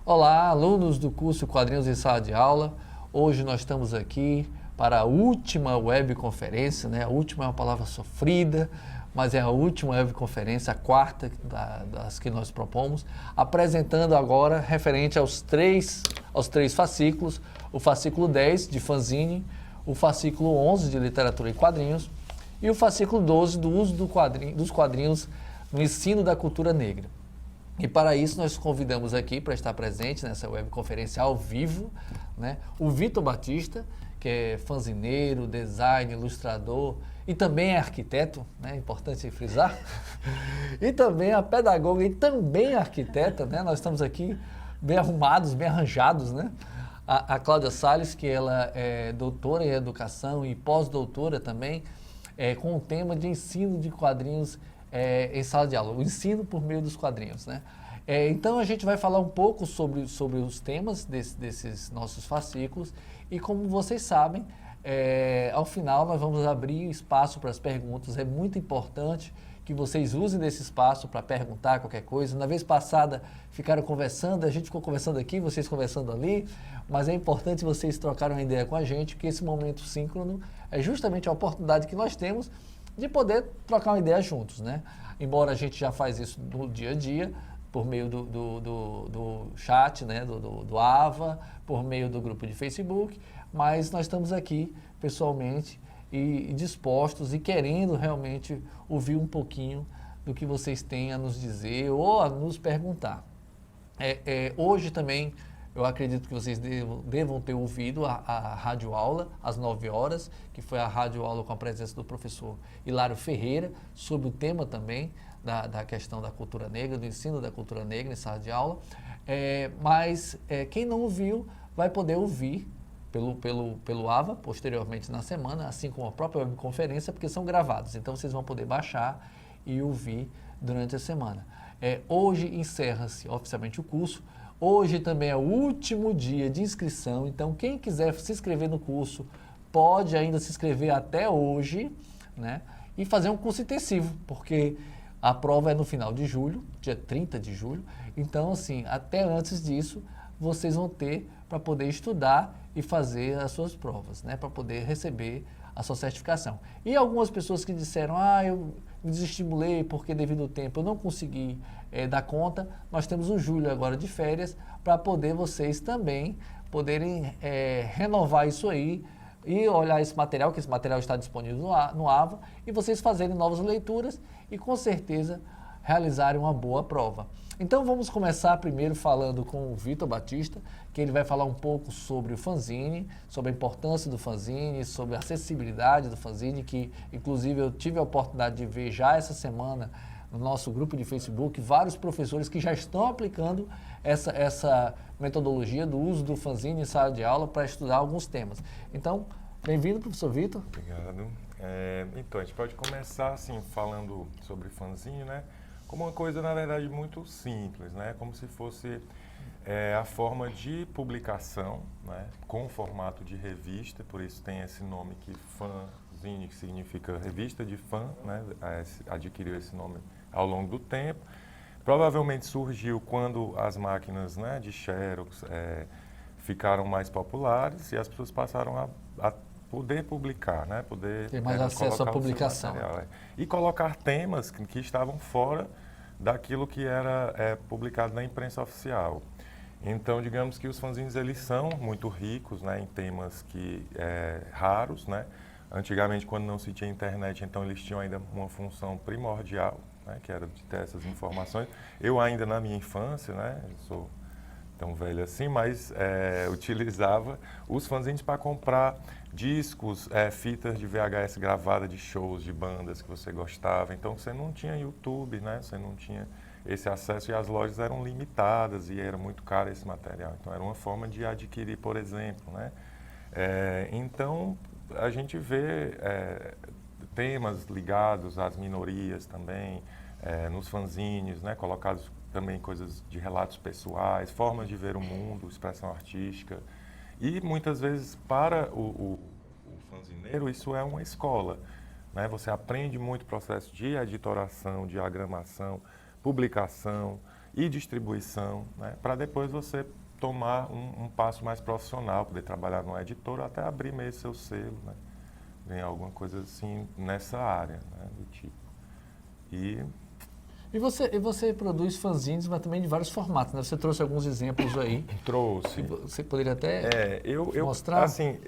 Olá, alunos do curso Quadrinhos em Sala de Aula. Hoje nós estamos aqui para a última webconferência, né? A última é uma palavra sofrida, mas é a última webconferência, a quarta das que nós propomos, apresentando agora referente aos três fascículos, o fascículo 10 de fanzine, o fascículo 11 de literatura e quadrinhos e o fascículo 12 do uso dos quadrinhos no ensino da cultura negra. E para isso nós convidamos aqui para estar presente nessa webconferência ao vivo, né, o Vitor Batista, que é fanzineiro, designer, ilustrador e também é arquiteto, né, importante frisar, e também a pedagoga e também arquiteta, né, nós estamos aqui bem arrumados, bem arranjados, né? A Cláudia Salles, que ela é doutora em educação e pós-doutora também, com o tema de ensino de quadrinhos em sala de aula, o ensino por meio dos quadrinhos, né? Então a gente vai falar um pouco sobre os temas desses nossos fascículos e como vocês sabem, ao final nós vamos abrir espaço para as perguntas. É muito importante que vocês usem desse espaço para perguntar qualquer coisa. Na vez passada ficaram conversando, a gente ficou conversando aqui, vocês conversando ali, mas é importante vocês trocarem uma ideia com a gente, porque esse momento síncrono é justamente a oportunidade que nós temos de poder trocar uma ideia juntos, né? Embora a gente já faz isso no dia a dia, por meio do chat, né? do AVA, por meio do grupo de Facebook, mas nós estamos aqui pessoalmente e dispostos e querendo realmente ouvir um pouquinho do que vocês têm a nos dizer ou a nos perguntar. Hoje também eu acredito que vocês devam ter ouvido a rádio aula às 9 horas, que foi a rádio aula com a presença do professor Hilário Ferreira, sobre o tema também da questão da cultura negra, do ensino da cultura negra em sala de aula. Mas quem não ouviu vai poder ouvir pelo AVA, posteriormente na semana, assim como a própria webconferência, porque são gravados. Então vocês vão poder baixar e ouvir durante a semana. Hoje encerra-se oficialmente o curso. Hoje também é o último dia de inscrição, então quem quiser se inscrever no curso pode ainda se inscrever até hoje, né? E fazer um curso intensivo, porque a prova é no final de julho, dia 30 de julho. Então, assim, até antes disso, vocês vão ter para poder estudar e fazer as suas provas, né? Para poder receber a sua certificação. E algumas pessoas que disseram, eu me desestimulei porque devido ao tempo eu não consegui dar conta, nós temos o julho agora de férias para poder vocês também poderem renovar isso aí e olhar esse material, que esse material está disponível no AVA, e vocês fazerem novas leituras e com certeza realizarem uma boa prova. Então vamos começar primeiro falando com o Vitor Batista, que ele vai falar um pouco sobre o fanzine, sobre a importância do fanzine, sobre a acessibilidade do fanzine, que inclusive eu tive a oportunidade de ver já essa semana no nosso grupo de Facebook, vários professores que já estão aplicando essa metodologia do uso do fanzine em sala de aula para estudar alguns temas. Então, bem-vindo, professor Vitor. Obrigado. Então, a gente pode começar assim, falando sobre fanzine, né? Como uma coisa, na verdade, muito simples, né? Como se fosse a forma de publicação, né? Com formato de revista, por isso tem esse nome que fanzine, que significa revista de fã, né? Adquiriu esse nome ao longo do tempo. Provavelmente surgiu quando as máquinas, né, de Xerox ficaram mais populares e as pessoas passaram a poder publicar, né? Poder ter mais acesso à publicação. E colocar temas que estavam fora daquilo que era publicado na imprensa oficial. Então, digamos que os fanzines, eles são muito ricos, né, em temas raros, né? Antigamente, quando não se tinha internet, então eles tinham ainda uma função primordial, né, que era de ter essas informações. Eu ainda na minha infância, né, eu sou tão velho assim, mas utilizava os fanzines para comprar discos, fitas de VHS gravada de shows de bandas que você gostava. Então você não tinha YouTube, né? Você não tinha esse acesso e as lojas eram limitadas e era muito caro esse material. Então era uma forma de adquirir, por exemplo, né? Então a gente vê temas ligados às minorias também nos fanzines, né? Colocados também coisas de relatos pessoais, formas de ver o mundo, expressão artística. E muitas vezes para o fanzineiro isso é uma escola, né? Você aprende muito o processo de editoração, diagramação, publicação e distribuição, né? Para depois você tomar um passo mais profissional, poder trabalhar numa editora, até abrir mesmo seu selo, né? Ganhar alguma coisa assim nessa área, né? Do tipo. E você produz fanzines, mas também de vários formatos, né? Você trouxe alguns exemplos aí. Trouxe. Você poderia até mostrar? Assim,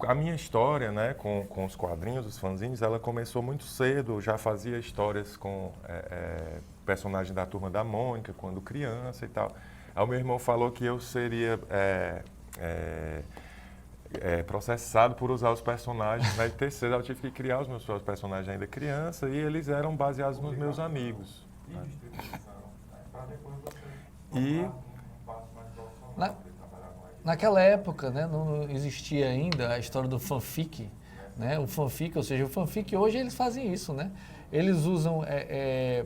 a minha história, né, com os quadrinhos, os fanzines, ela começou muito cedo. Eu já fazia histórias com personagem da Turma da Mônica, quando criança e tal. Aí o meu irmão falou que eu seria processado por usar os personagens na terceira. Eu tive que criar os meus próprios personagens ainda criança e eles eram baseados nos meus amigos. Né? E naquela época, né, não existia ainda a história do fanfic, né? O fanfic, ou seja, o fanfic hoje eles fazem isso, né? Eles usam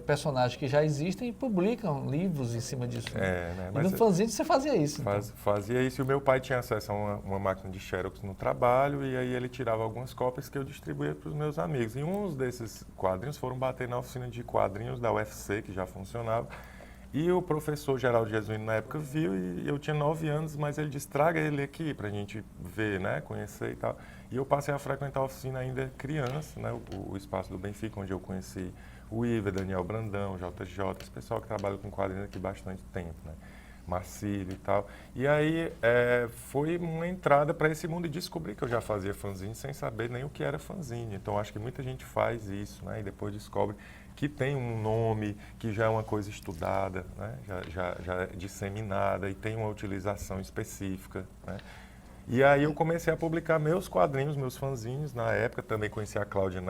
personagens que já existem e publicam livros em cima disso. Né? E no fanzine você fazia isso. Fazia isso. E o meu pai tinha acesso a uma máquina de Xerox no trabalho e aí ele tirava algumas cópias que eu distribuía para os meus amigos. E uns desses quadrinhos foram bater na oficina de quadrinhos da UFC, que já funcionava. E o professor Geraldo Jesuíno, na época, viu e eu tinha 9 anos, mas ele disse, traga ele aqui para a gente ver, né, conhecer e tal. E eu passei a frequentar a oficina ainda criança, né, o espaço do Benfica, onde eu conheci o Iver, Daniel Brandão, JJ, esse pessoal que trabalha com quadrinhos aqui há bastante tempo, né, Marcílio e tal. E aí foi uma entrada para esse mundo e descobri que eu já fazia fanzine sem saber nem o que era fanzine. Então acho que muita gente faz isso, né, e depois descobre que tem um nome, que já é uma coisa estudada, né? já é disseminada e tem uma utilização específica. Né? E aí eu comecei a publicar meus quadrinhos, meus fanzines. Na época também conheci a Cláudia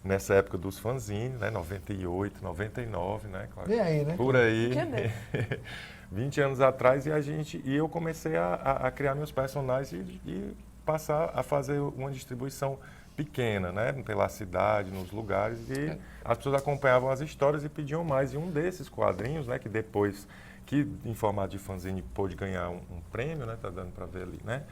nessa época dos fanzines, né? 98, 99, né, Cláudia? E aí, né? Por aí. 20 anos atrás e eu comecei a criar meus personagens e passar a fazer uma distribuição pequena, né, pela cidade, nos lugares, e as pessoas acompanhavam as histórias e pediam mais. E um desses quadrinhos, né, que depois, em formato de fanzine, pôde ganhar um prêmio, né, tá dando para ver ali, né,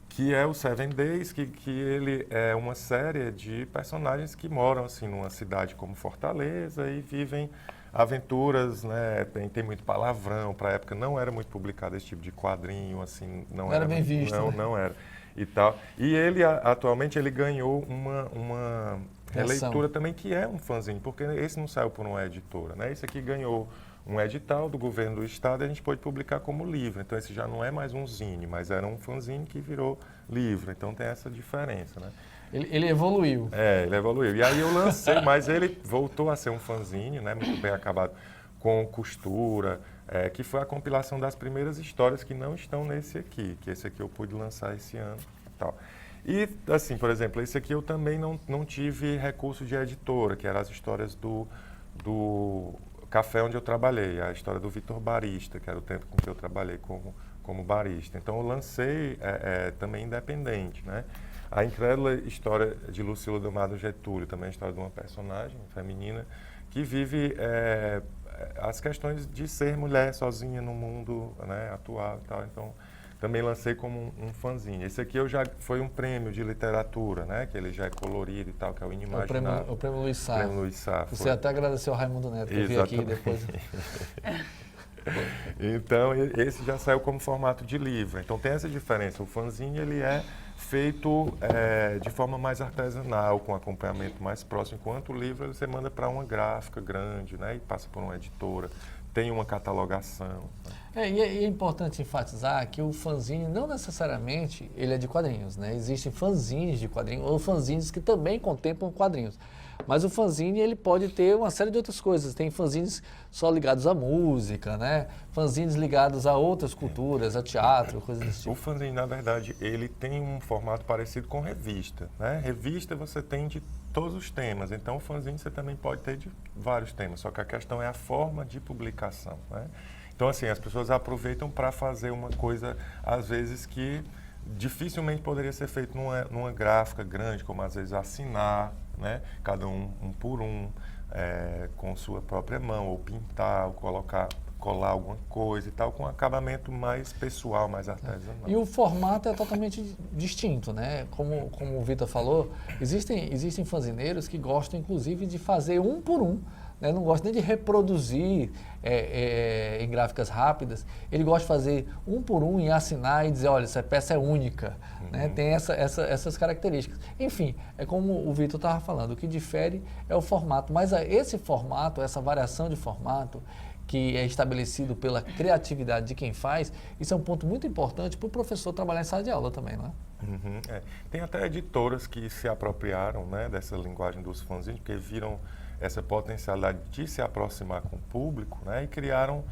que é o Seven Days, que ele é uma série de personagens que moram, assim, numa cidade como Fortaleza e vivem aventuras, né, tem muito palavrão. Para a época não era muito publicado esse tipo de quadrinho, assim, não era bem visto, né? Não era. E tal. E ele, atualmente, ele ganhou uma releitura também, que é um fanzine, porque esse não saiu por uma editora, né? Esse aqui ganhou um edital do governo do estado e a gente pôde publicar como livro. Então, esse já não é mais um zine, mas era um fanzine que virou livro. Então, tem essa diferença, né? Ele evoluiu. Ele evoluiu. E aí eu lancei, mas ele voltou a ser um fanzine, né? Muito bem acabado, com costura, que foi a compilação das primeiras histórias que não estão nesse aqui, que esse aqui eu pude lançar esse ano e tal. E, assim, por exemplo, esse aqui eu também não tive recurso de editora, que eram as histórias do café onde eu trabalhei, a história do Vitor Barista, que era o tempo com que eu trabalhei como barista. Então, eu lancei também independente, né? A incrédula história de Lucila do Amado Getúlio, também a história de uma personagem feminina que vive as questões de ser mulher sozinha no mundo, né, atual e tal. Então, também lancei como um fanzine. Esse aqui foi um prêmio de literatura, né, que ele já é colorido e tal, que é o Inimaginável. O prêmio Luiz Sá. Prêmio Luiz Sá. Você até agradeceu ao Raimundo Neto, que eu vi aqui depois. Então, esse já saiu como formato de livro. Então, tem essa diferença. O fanzine, ele é feito de forma mais artesanal, com acompanhamento mais próximo, enquanto o livro você manda para uma gráfica grande, né, e passa por uma editora, tem uma catalogação. E é importante enfatizar que o fanzine não necessariamente ele é de quadrinhos, né? Existem fanzines de quadrinhos ou fanzines que também contemplam quadrinhos. Mas o fanzine ele pode ter uma série de outras coisas. Tem fanzines só ligados à música, né? Fanzines ligados a outras culturas, a teatro, coisas desse tipo. O fanzine, na verdade, ele tem um formato parecido com revista, né? Revista você tem de todos os temas, então o fanzine você também pode ter de vários temas, só que a questão é a forma de publicação, né? Então, assim, as pessoas aproveitam para fazer uma coisa, às vezes, que dificilmente poderia ser feito numa gráfica grande, como às vezes assinar, né? Cada um por um, com sua própria mão, ou pintar, ou colar alguma coisa e tal, com um acabamento mais pessoal, mais artesanal. E o formato é totalmente distinto, né? Como o Vitor falou, existem fanzineiros que gostam, inclusive, de fazer um por um, né? Não gosta nem de reproduzir em gráficas rápidas, ele gosta de fazer um por um e assinar e dizer, olha, essa peça é única, né? Tem essas características. Enfim, é como o Vitor estava falando, o que difere é o formato, mas esse formato, essa variação de formato, que é estabelecido pela criatividade de quem faz, isso é um ponto muito importante para o professor trabalhar em sala de aula também, não é? Tem até editoras que se apropriaram, né, dessa linguagem dos fanzines, porque viram essa potencialidade de se aproximar com o público, né, e criaram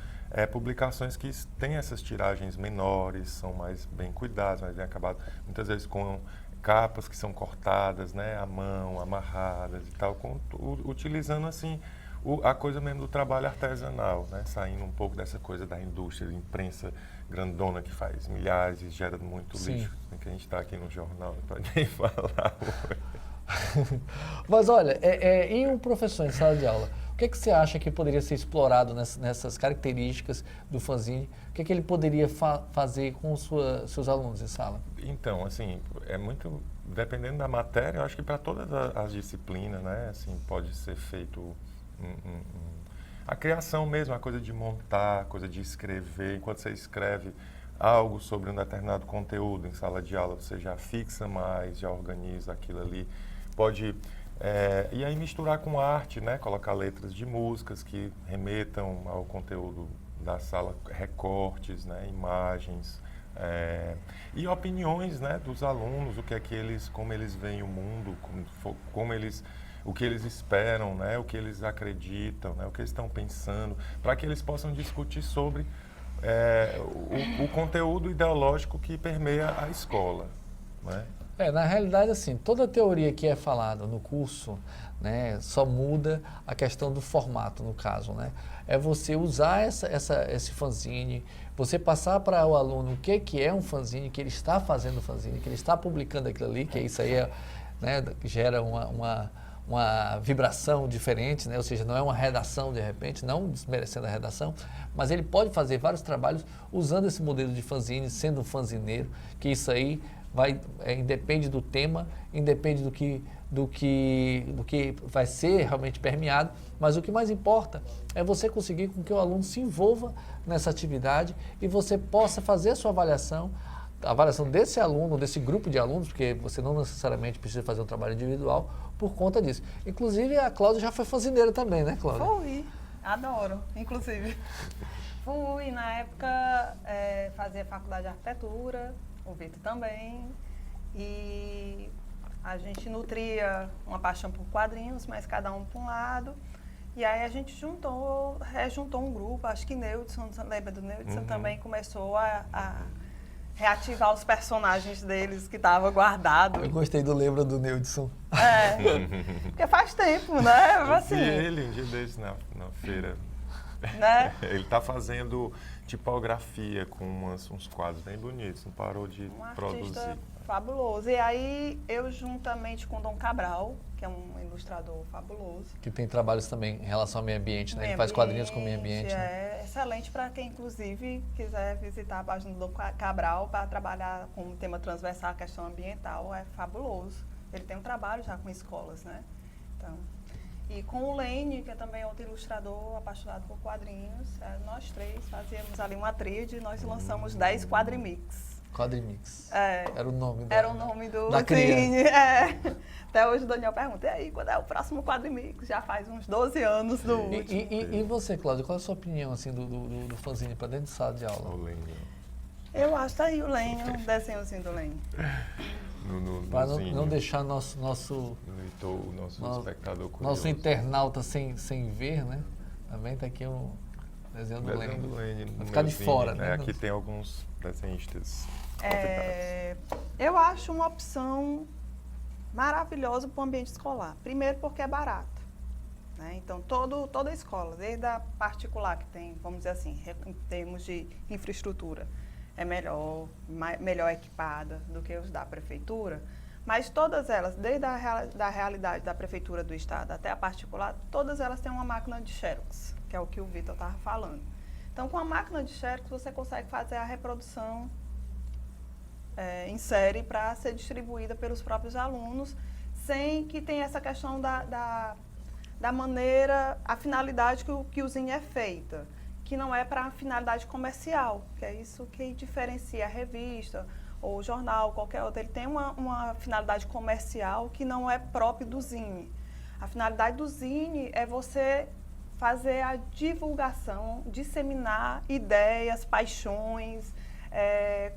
publicações que têm essas tiragens menores, são mais bem cuidadas, mais bem acabadas, muitas vezes com capas que são cortadas, né, à mão, amarradas e tal, utilizando assim a coisa mesmo do trabalho artesanal, né? Saindo um pouco dessa coisa da indústria, de imprensa grandona que faz milhares e gera muito lixo, que a gente está aqui no jornal, não pode nem falar hoje. Mas olha, em um professor em sala de aula, o que você acha que poderia ser explorado nessas características do fanzine? O que ele poderia fazer com seus alunos em sala? Então, assim, é muito... Dependendo da matéria, eu acho que para todas as disciplinas, né, assim, pode ser feito... A criação mesmo, a coisa de montar, a coisa de escrever. Enquanto você escreve algo sobre um determinado conteúdo em sala de aula, você já fixa mais, já organiza aquilo ali. Pode... e aí misturar com arte, né? Colocar letras de músicas que remetam ao conteúdo da sala, recortes, né? Imagens. E opiniões, né, dos alunos, o que é que eles, como eles veem o mundo, o que eles esperam, né, o que eles acreditam, né, o que eles estão pensando, para que eles possam discutir sobre o conteúdo ideológico que permeia a escola, né? Na realidade, assim, toda a teoria que é falada no curso, né, só muda a questão do formato, no caso, né? É você usar esse fanzine, você passar para o aluno o que é um fanzine, que ele está fazendo fanzine, que ele está publicando aquilo ali, que isso aí né, gera uma vibração diferente, né? Ou seja, não é uma redação de repente, não desmerecendo a redação, mas ele pode fazer vários trabalhos usando esse modelo de fanzine, sendo um fanzineiro, que isso aí independe do tema, independe do que vai ser realmente permeado, mas o que mais importa é você conseguir com que o aluno se envolva nessa atividade e você possa fazer a sua avaliação, a avaliação desse aluno, desse grupo de alunos, porque você não necessariamente precisa fazer um trabalho individual por conta disso. Inclusive, a Cláudia já foi fanzineira também, né, Cláudia? Fui, adoro, inclusive. Fui, na época, fazia faculdade de arquitetura, o Vitor também, e a gente nutria uma paixão por quadrinhos, mas cada um para um lado. E aí a gente rejuntou um grupo, acho que Neudson, lembra do Neudson, também começou a reativar os personagens deles que estavam guardados. Eu gostei do lembra do Neudson. Porque faz tempo, né? Assim, ele um dia desses na feira. Né? Ele está fazendo tipografia com uns quadros bem bonitos, não parou de produzir. Artista fabuloso. E aí eu, juntamente com Dom Cabral, que é um ilustrador fabuloso. Que tem trabalhos também em relação ao meio ambiente, né? Ele faz quadrinhos com o meio ambiente. É excelente para quem, inclusive, quiser visitar a página do Dom Cabral para trabalhar com o tema transversal, a questão ambiental, é fabuloso. Ele tem um trabalho já com escolas, né? Então, e com o Lene, que é também outro ilustrador apaixonado por quadrinhos, nós três fazíamos ali uma tríade e nós lançamos 10 quadrimix. Quadrimix. Era o nome do da cine. Até hoje o Daniel pergunta, e aí, quando é o próximo quadrimix? Já faz uns 12 anos do último. E você, Cláudia, qual é a sua opinião assim, do fanzine para dentro de sala de aula? O Lênio. Eu acho que tá aí o Lênio, um desenhozinho do Lênio. Para não deixar nosso espectador curioso. Nosso internauta sem ver, né? Também está aqui um desenho do Lênio. Vai ficar de fora, né? Aqui tem alguns desenhistas. Eu acho uma opção maravilhosa para o ambiente escolar. Primeiro porque é barato, né? Então, toda escola, desde a particular que tem, vamos dizer assim, em termos de infraestrutura, é melhor equipada do que os da prefeitura, mas todas elas, desde da realidade da prefeitura do estado até a particular, todas elas têm uma máquina de xerox, que é o que o Vitor estava falando. Então, com a máquina de xerox, você consegue fazer a reprodução em série para ser distribuída pelos próprios alunos, sem que tenha essa questão da maneira, a finalidade que o zine é feita, que não é para finalidade comercial, que é isso que diferencia a revista ou o jornal, qualquer outro. Ele tem uma finalidade comercial que não é própria do zine. A finalidade do zine é você fazer a divulgação, disseminar ideias, paixões,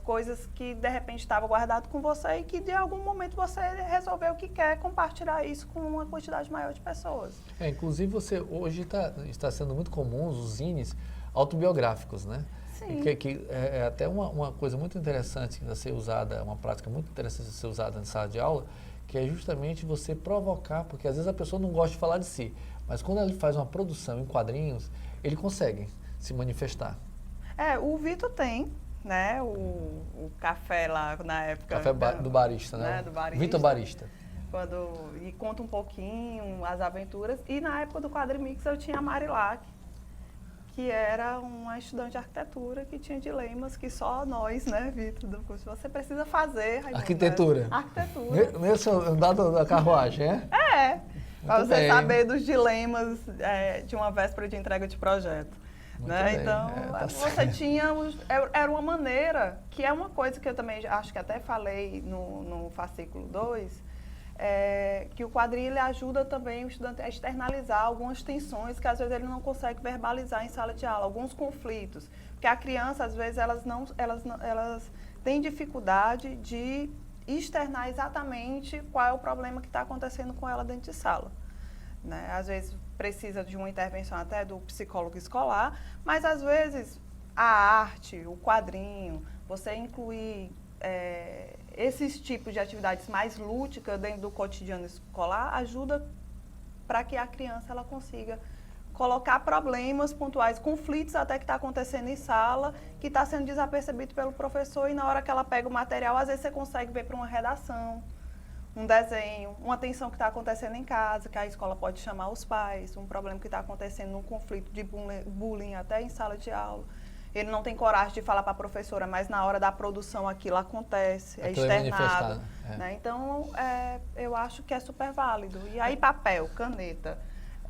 coisas que de repente estavam guardadas com você e que de algum momento você resolveu que quer compartilhar isso com uma quantidade maior de pessoas. Inclusive você hoje está sendo muito comum os zines autobiográficos, né? Sim. Que é até uma coisa muito interessante a ser usada, uma prática muito interessante a ser usada na sala de aula, que é justamente você provocar, porque às vezes a pessoa não gosta de falar de si, mas quando ele faz uma produção em quadrinhos, ele consegue se manifestar. O Vitor tem, né, o café lá na época. Café do barista, né? Do barista. Vitor Barista. E conta um pouquinho as aventuras. E na época do Quadrimix eu tinha a Marilac, que era uma estudante de arquitetura que tinha dilemas que só nós, né, Vitor, do curso, você precisa fazer. Arquitetura. Arquitetura. Nesse andado da carruagem, é? Para você saber dos dilemas de uma véspera de entrega de projeto. Né? Então, você tinha... Era uma maneira, que é uma coisa que eu também acho que até falei no fascículo 2, que o quadrinho ele ajuda também o estudante a externalizar algumas tensões que às vezes ele não consegue verbalizar em sala de aula, alguns conflitos. Porque a criança, às vezes, elas têm dificuldade de externar exatamente qual é o problema que está acontecendo com ela dentro de sala. Né? Às vezes precisa de uma intervenção até do psicólogo escolar, mas às vezes a arte, o quadrinho, você incluir esses tipos de atividades mais lúdicas dentro do cotidiano escolar ajuda para que a criança ela consiga colocar problemas pontuais, conflitos até que está acontecendo em sala, que está sendo desapercebido pelo professor, e na hora que ela pega o material, às vezes você consegue ver para uma redação, um desenho, uma tensão que está acontecendo em casa, que a escola pode chamar os pais, um problema que está acontecendo num conflito de bullying até em sala de aula. Ele não tem coragem de falar para a professora, mas na hora da produção aquilo acontece, é externado. Né? Então, eu acho que é super válido. E aí papel, caneta,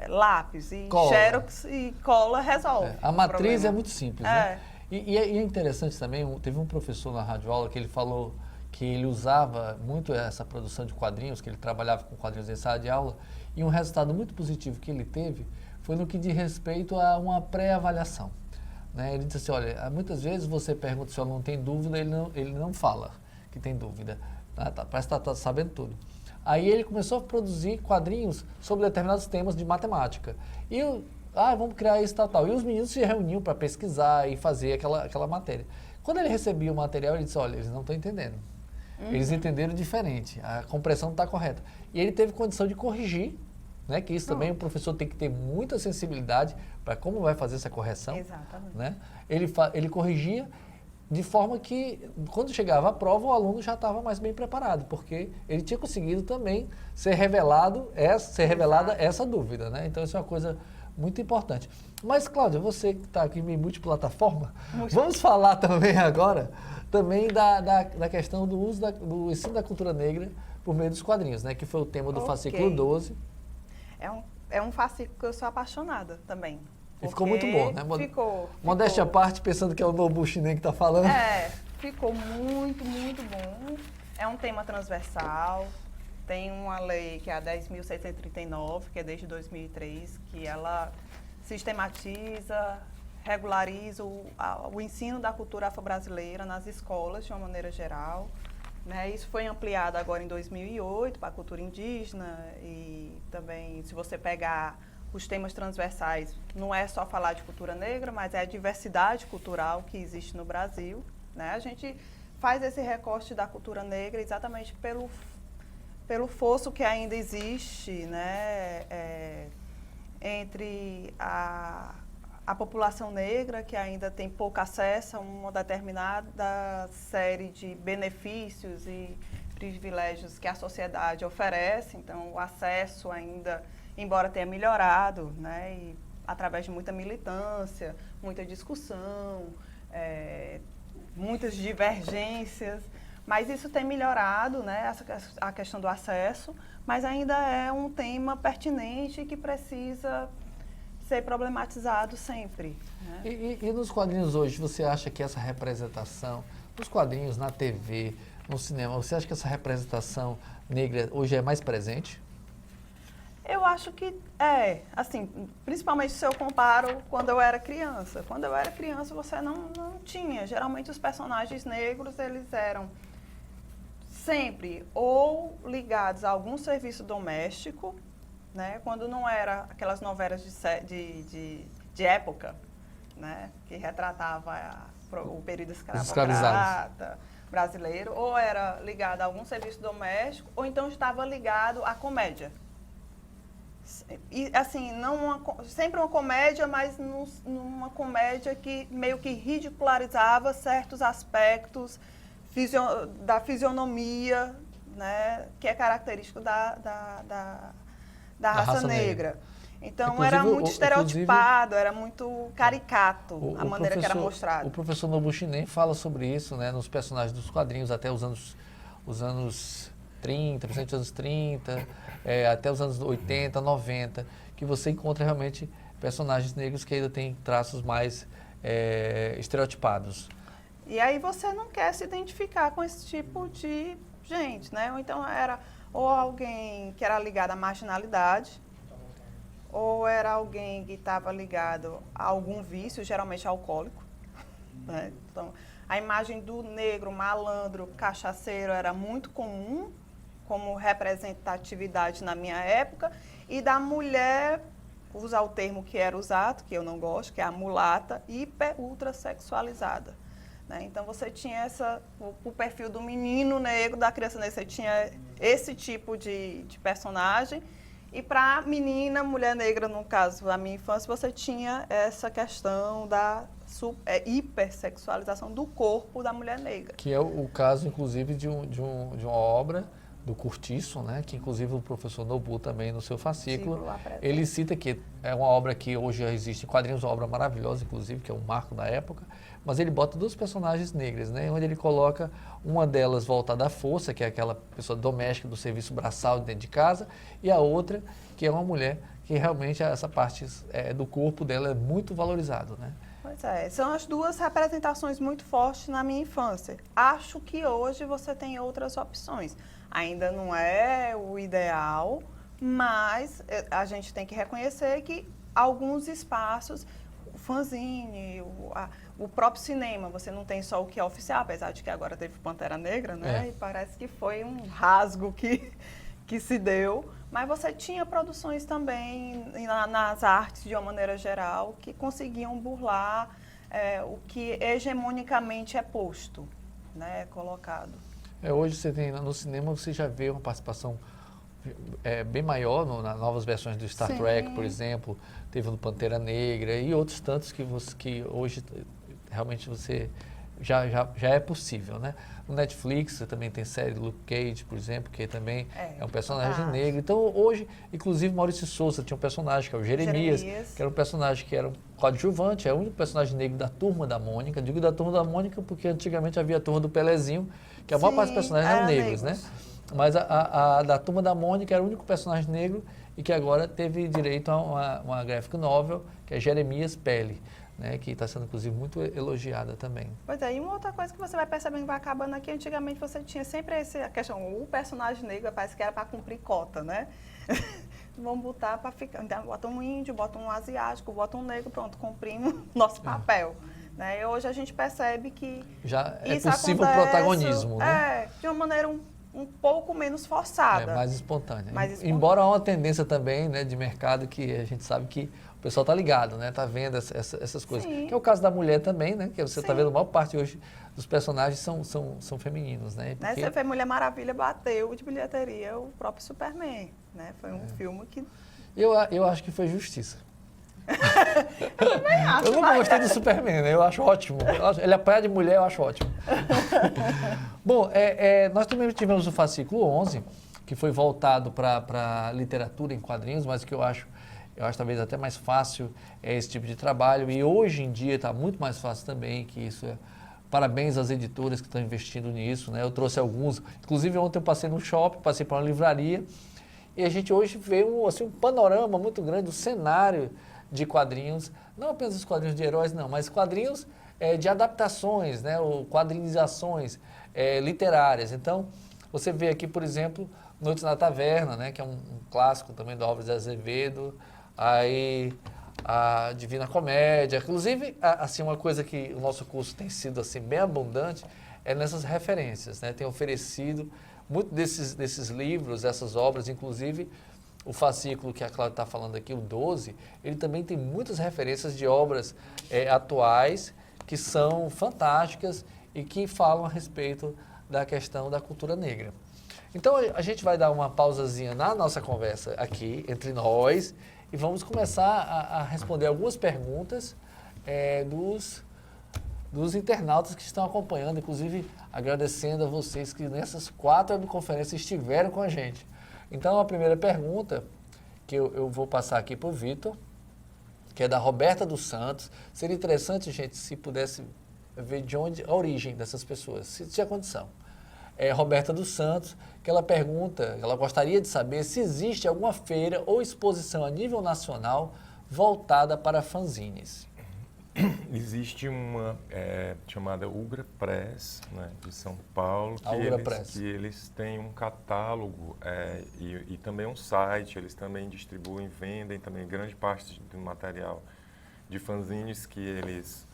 lápis e xerox e cola resolve. A matriz é muito simples, né? E é interessante também, teve um professor na rádio aula que ele falou que ele usava muito essa produção de quadrinhos, que ele trabalhava com quadrinhos em sala de aula, e um resultado muito positivo que ele teve foi no que diz respeito a uma pré-avaliação. Né? Ele disse assim, olha, muitas vezes você pergunta se o aluno tem dúvida, ele não fala que tem dúvida, parece que está sabendo tudo. Aí ele começou a produzir quadrinhos sobre determinados temas de matemática. E vamos criar isso, tal. E os meninos se reuniam para pesquisar e fazer aquela matéria. Quando ele recebia o material, ele disse, olha, eles não estão entendendo. Eles entenderam diferente, a compreensão não está correta. E ele teve condição de corrigir, né, que isso também o professor tem que ter muita sensibilidade para como vai fazer essa correção. Exatamente. Né? Ele corrigia de forma que, quando chegava a prova, o aluno já estava mais bem preparado, porque ele tinha conseguido também ser revelada essa dúvida. Né? Então, isso é uma coisa muito importante. Mas, Cláudia, você que está aqui em multiplataforma, vamos falar também agora da questão do uso do ensino da cultura negra por meio dos quadrinhos, né? Que foi o tema do fascículo 12. É um fascículo que eu sou apaixonada também. E ficou muito bom, né? Ficou. Modéstia à parte, pensando que é o Nobu Shinen que está falando. Ficou muito, muito bom. É um tema transversal. Tem uma lei que é a 10.639, que é desde 2003, que ela sistematiza, regulariza o ensino da cultura afro-brasileira nas escolas, de uma maneira geral. Né? Isso foi ampliado agora em 2008 para a cultura indígena e também, se você pegar os temas transversais, não é só falar de cultura negra, mas é a diversidade cultural que existe no Brasil. Né? A gente faz esse recorte da cultura negra exatamente pelo fosso que ainda existe, né? Entre a população negra, que ainda tem pouco acesso a uma determinada série de benefícios e privilégios que a sociedade oferece. Então, o acesso ainda, embora tenha melhorado, né, e através de muita militância, muita discussão, muitas divergências, Mas isso tem melhorado, né, a questão do acesso, mas ainda é um tema pertinente que precisa ser problematizado sempre. Né? E nos quadrinhos hoje, você acha que essa representação, nos quadrinhos, na TV, no cinema, você acha que essa representação negra hoje é mais presente? Eu acho que assim, principalmente se eu comparo quando eu era criança. Quando eu era criança, você não tinha. Geralmente os personagens negros, eles eram sempre ou ligados a algum serviço doméstico, né? Quando não era aquelas novelas de época, né? Que retratava o período escravocrata brasileiro, ou era ligado a algum serviço doméstico, ou então estava ligado à comédia. E, assim, sempre uma comédia, mas numa comédia que meio que ridicularizava certos aspectos da fisionomia, né, que é característico da raça negra. Então, inclusive, era muito estereotipado, era muito caricato a maneira que era mostrado. O professor Nobushi nem fala sobre isso, né, nos personagens dos quadrinhos até os anos 30, principalmente os anos 30, até os anos 80, 90, que você encontra realmente personagens negros que ainda têm traços mais estereotipados. E aí você não quer se identificar com esse tipo de gente, né? Ou então era ou alguém que era ligado à marginalidade, ou era alguém que estava ligado a algum vício, geralmente alcoólico, né? Então, a imagem do negro, malandro, cachaceiro era muito comum como representatividade na minha época, e da mulher, usar o termo que era usado, que eu não gosto, que é a mulata, ultrasexualizada. Né? Então, você tinha o perfil do menino negro, da criança negra, você tinha esse tipo de personagem, e para a menina, mulher negra, no caso da minha infância, você tinha essa questão da hipersexualização do corpo da mulher negra. Que é o caso, inclusive, de uma obra do Curtiço, né, que inclusive o professor Nobu também no seu fascículo, ele cita que é uma obra que hoje já existe em quadrinhos, uma obra maravilhosa, inclusive, que é um marco da época, mas ele bota duas personagens negras, né, onde ele coloca uma delas voltada à força, que é aquela pessoa doméstica do serviço braçal dentro de casa, e a outra, que é uma mulher que realmente essa parte do corpo dela é muito valorizado, né. Pois é, são as duas representações muito fortes na minha infância. Acho que hoje você tem outras opções. Ainda não é o ideal, mas a gente tem que reconhecer que alguns espaços, o fanzine, o próprio cinema, você não tem só o que é oficial, apesar de que agora teve Pantera Negra, né? E parece que foi um rasgo que se deu. Mas você tinha produções também nas artes, de uma maneira geral, que conseguiam burlar o que hegemonicamente é posto, né? Colocado. Hoje você tem no cinema, você já vê uma participação bem maior nas novas versões do Star Trek, por exemplo, teve no Pantera Negra e outros tantos que hoje realmente você já é possível, né? No Netflix você também tem série do Luke Cage, por exemplo, que também é um personagem negro. Então hoje, inclusive Maurício Souza tinha um personagem que é o Jeremias, que era um personagem que era um coadjuvante, é o único personagem negro da Turma da Mônica. Digo da Turma da Mônica porque antigamente havia a Turma do Pelezinho, que a maior parte dos personagens eram negros, né? Mas a da Turma da Mônica era o único personagem negro e que agora teve direito a uma graphic novel, que é Jeremias Pele, né, que está sendo, inclusive, muito elogiada também. Pois é, e uma outra coisa que você vai percebendo que vai acabando aqui, antigamente você tinha sempre a questão, o personagem negro parece que era para cumprir cota, né? Vamos botar para ficar, então, bota um índio, bota um asiático, bota um negro, pronto, cumprimos nosso papel. Né? E hoje a gente percebe que já é possível o protagonismo, né? De uma maneira um pouco menos forçada. Mais espontânea. Embora há uma tendência também, né, de mercado que a gente sabe que o pessoal está ligado, né? Está vendo essas coisas. Que é o caso da mulher também, né? Que você está vendo, a maior parte hoje dos personagens são femininos, né? Porque... Você vê Mulher Maravilha bateu de bilheteria o próprio Superman, né? Foi um filme que... Eu acho que foi justiça. Eu também acho. Eu não gostei do Superman, né? Eu acho ótimo. Ele apanha de mulher, eu acho ótimo. Bom, nós também tivemos o fascículo 11, que foi voltado para literatura em quadrinhos, mas que eu acho talvez até mais fácil esse tipo de trabalho. E hoje em dia está muito mais fácil também, que isso Parabéns às editoras que estão investindo nisso, né? Eu trouxe alguns. Inclusive, ontem eu passei no shopping, passei por uma livraria, e a gente hoje vê um panorama muito grande do cenário de quadrinhos, não apenas os quadrinhos de heróis, não, mas quadrinhos de adaptações, né? Ou quadrinizações literárias. Então, você vê aqui, por exemplo, Noites na Taverna, né? Que é um clássico também do Álvares de Azevedo, aí a Divina Comédia. Inclusive, assim, uma coisa que o nosso curso tem sido assim, bem abundante é nessas referências, né? Tem oferecido muito desses livros, essas obras, inclusive o fascículo que a Cláudia está falando aqui, o 12, ele também tem muitas referências de obras atuais que são fantásticas e que falam a respeito da questão da cultura negra. Então, a gente vai dar uma pausazinha na nossa conversa aqui, entre nós, e vamos começar a responder algumas perguntas dos internautas que estão acompanhando, inclusive agradecendo a vocês que nessas 4 webconferências estiveram com a gente. Então, a primeira pergunta que eu vou passar aqui para o Vitor, que é da Roberta dos Santos. Seria interessante, gente, se pudesse ver de onde a origem dessas pessoas, se tinha condição. Roberta dos Santos, que ela pergunta, ela gostaria de saber se existe alguma feira ou exposição a nível nacional voltada para fanzines. Existe uma chamada Ugra Press, né, de São Paulo, que eles têm um catálogo e também um site. Eles também distribuem, vendem também grande parte do material de fanzines que eles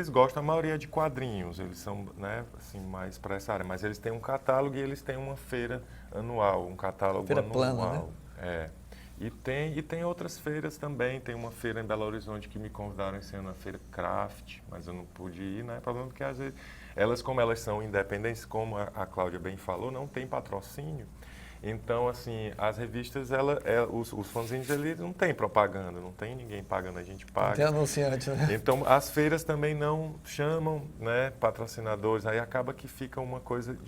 gostam. A maioria de quadrinhos, eles são, né, assim, mais para essa área, mas eles têm um catálogo e eles têm uma feira anual, um catálogo feira anual. Plana, né? E tem outras feiras também. Tem uma feira em Belo Horizonte que me convidaram esse ano, a feira Craft, mas eu não pude ir, né? Problema porque às vezes, como elas são independentes, como a Cláudia bem falou, não tem patrocínio. Então, assim, as revistas, os fanzines, eles não tem propaganda, não tem ninguém pagando, a gente paga. Não tem anunciante, né? Então, as feiras também não chamam, né, patrocinadores, aí acaba que fica uma coisa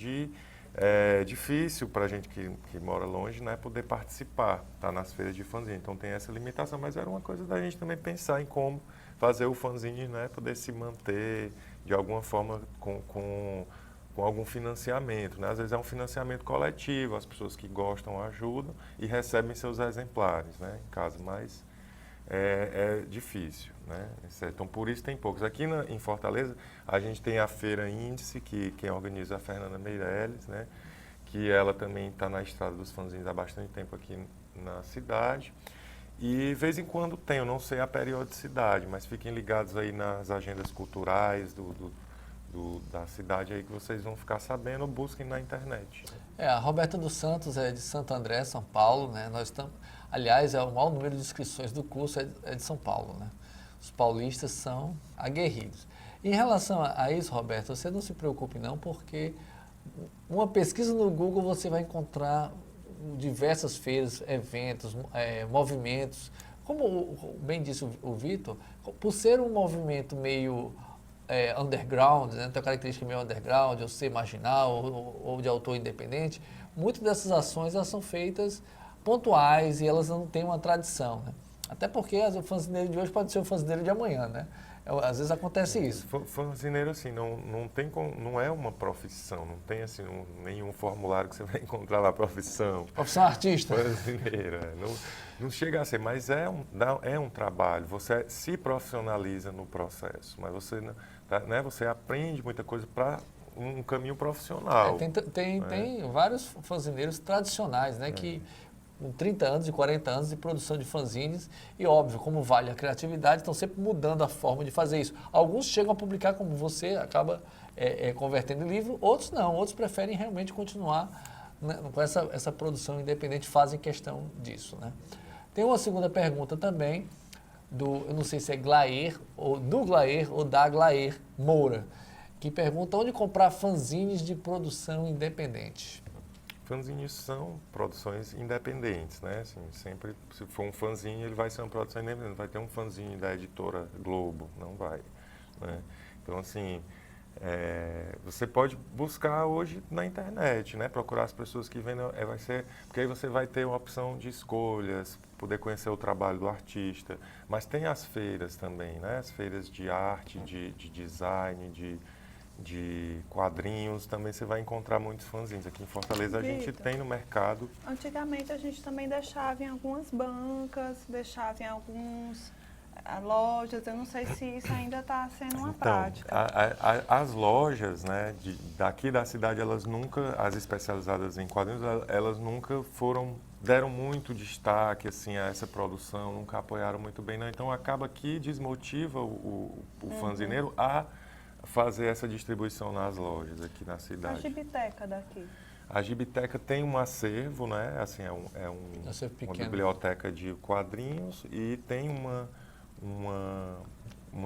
difícil para a gente que mora longe, né, poder participar, tá nas feiras de fanzine. Então tem essa limitação, mas era uma coisa da gente também pensar em como fazer o fanzine, né, poder se manter de alguma forma com algum financiamento, né? Às vezes é um financiamento coletivo, as pessoas que gostam ajudam e recebem seus exemplares, né, em casa, mas é difícil, né? Então, por isso tem poucos. Aqui em Fortaleza, a gente tem a Feira Índice, que quem organiza é a Fernanda Meirelles, né? Que ela também está na estrada dos fanzines há bastante tempo aqui na cidade. E, de vez em quando tem, eu não sei a periodicidade, mas fiquem ligados aí nas agendas culturais da cidade aí que vocês vão ficar sabendo, ou busquem na internet. A Roberta dos Santos é de Santo André, São Paulo, né? Nós estamos, aliás, o maior número de inscrições do curso é de São Paulo, né? Os paulistas são aguerridos. Em relação a isso, Roberto, você não se preocupe não, porque uma pesquisa no Google você vai encontrar diversas feiras, eventos, movimentos. Como bem disse o Vitor, por ser um movimento meio underground, né, tem a característica meio underground, ou ser marginal, ou de autor independente, muitas dessas ações elas são feitas pontuais e elas não têm uma tradição, né? Até porque o fanzineiro de hoje pode ser o fanzineiro de amanhã, né? Às vezes acontece isso. Fanzineiro, assim, não é uma profissão, não tem assim nenhum formulário que você vai encontrar lá, profissão. Profissão artista. Fanzineiro, não chega a ser, mas é um trabalho, você se profissionaliza no processo, mas você, né, você aprende muita coisa para um caminho profissional. Tem vários fanzineiros tradicionais, né, que com 30 anos e 40 anos de produção de fanzines, e óbvio, como vale a criatividade, estão sempre mudando a forma de fazer isso. Alguns chegam a publicar como você, acaba convertendo em livro, outros não, outros preferem realmente continuar, né, com essa produção independente, fazem questão disso, né? Tem uma segunda pergunta também, eu não sei se é Glaer, ou do Glaer, ou da Glaer Moura, que pergunta onde comprar fanzines de produção independente. Fanzines são produções independentes, né? Assim, sempre, se for um fanzine, ele vai ser uma produção independente. Não vai ter um fanzine da editora Globo, não vai, né? Então, assim, você pode buscar hoje na internet, né? Procurar as pessoas que vendem, porque aí você vai ter uma opção de escolhas, poder conhecer o trabalho do artista. Mas tem as feiras também, né? As feiras de arte, de design, de quadrinhos, também você vai encontrar muitos fanzines. Aqui em Fortaleza a gente tem no mercado. Antigamente a gente também deixava em algumas bancas, deixava em algumas lojas, eu não sei se isso ainda está sendo uma prática. As lojas, né, daqui da cidade, elas nunca, as especializadas em quadrinhos, elas nunca deram muito destaque assim, a essa produção, nunca apoiaram muito bem, não. Então acaba que desmotiva o fanzineiro a fazer essa distribuição nas lojas aqui na cidade. A gibiteca daqui? A gibiteca tem um acervo, né? Assim, uma biblioteca de quadrinhos e tem uma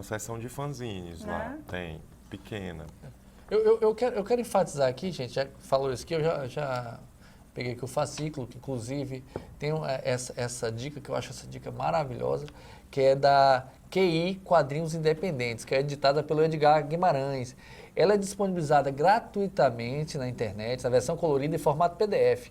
seção de fanzines lá. Tem, pequena. Eu quero enfatizar aqui, gente, já falou isso aqui, eu já peguei aqui o fascículo, que inclusive tem essa dica, que eu acho essa dica maravilhosa, que é da QI Quadrinhos Independentes, que é editada pelo Edgar Guimarães. Ela é disponibilizada gratuitamente na internet, na versão colorida em formato PDF.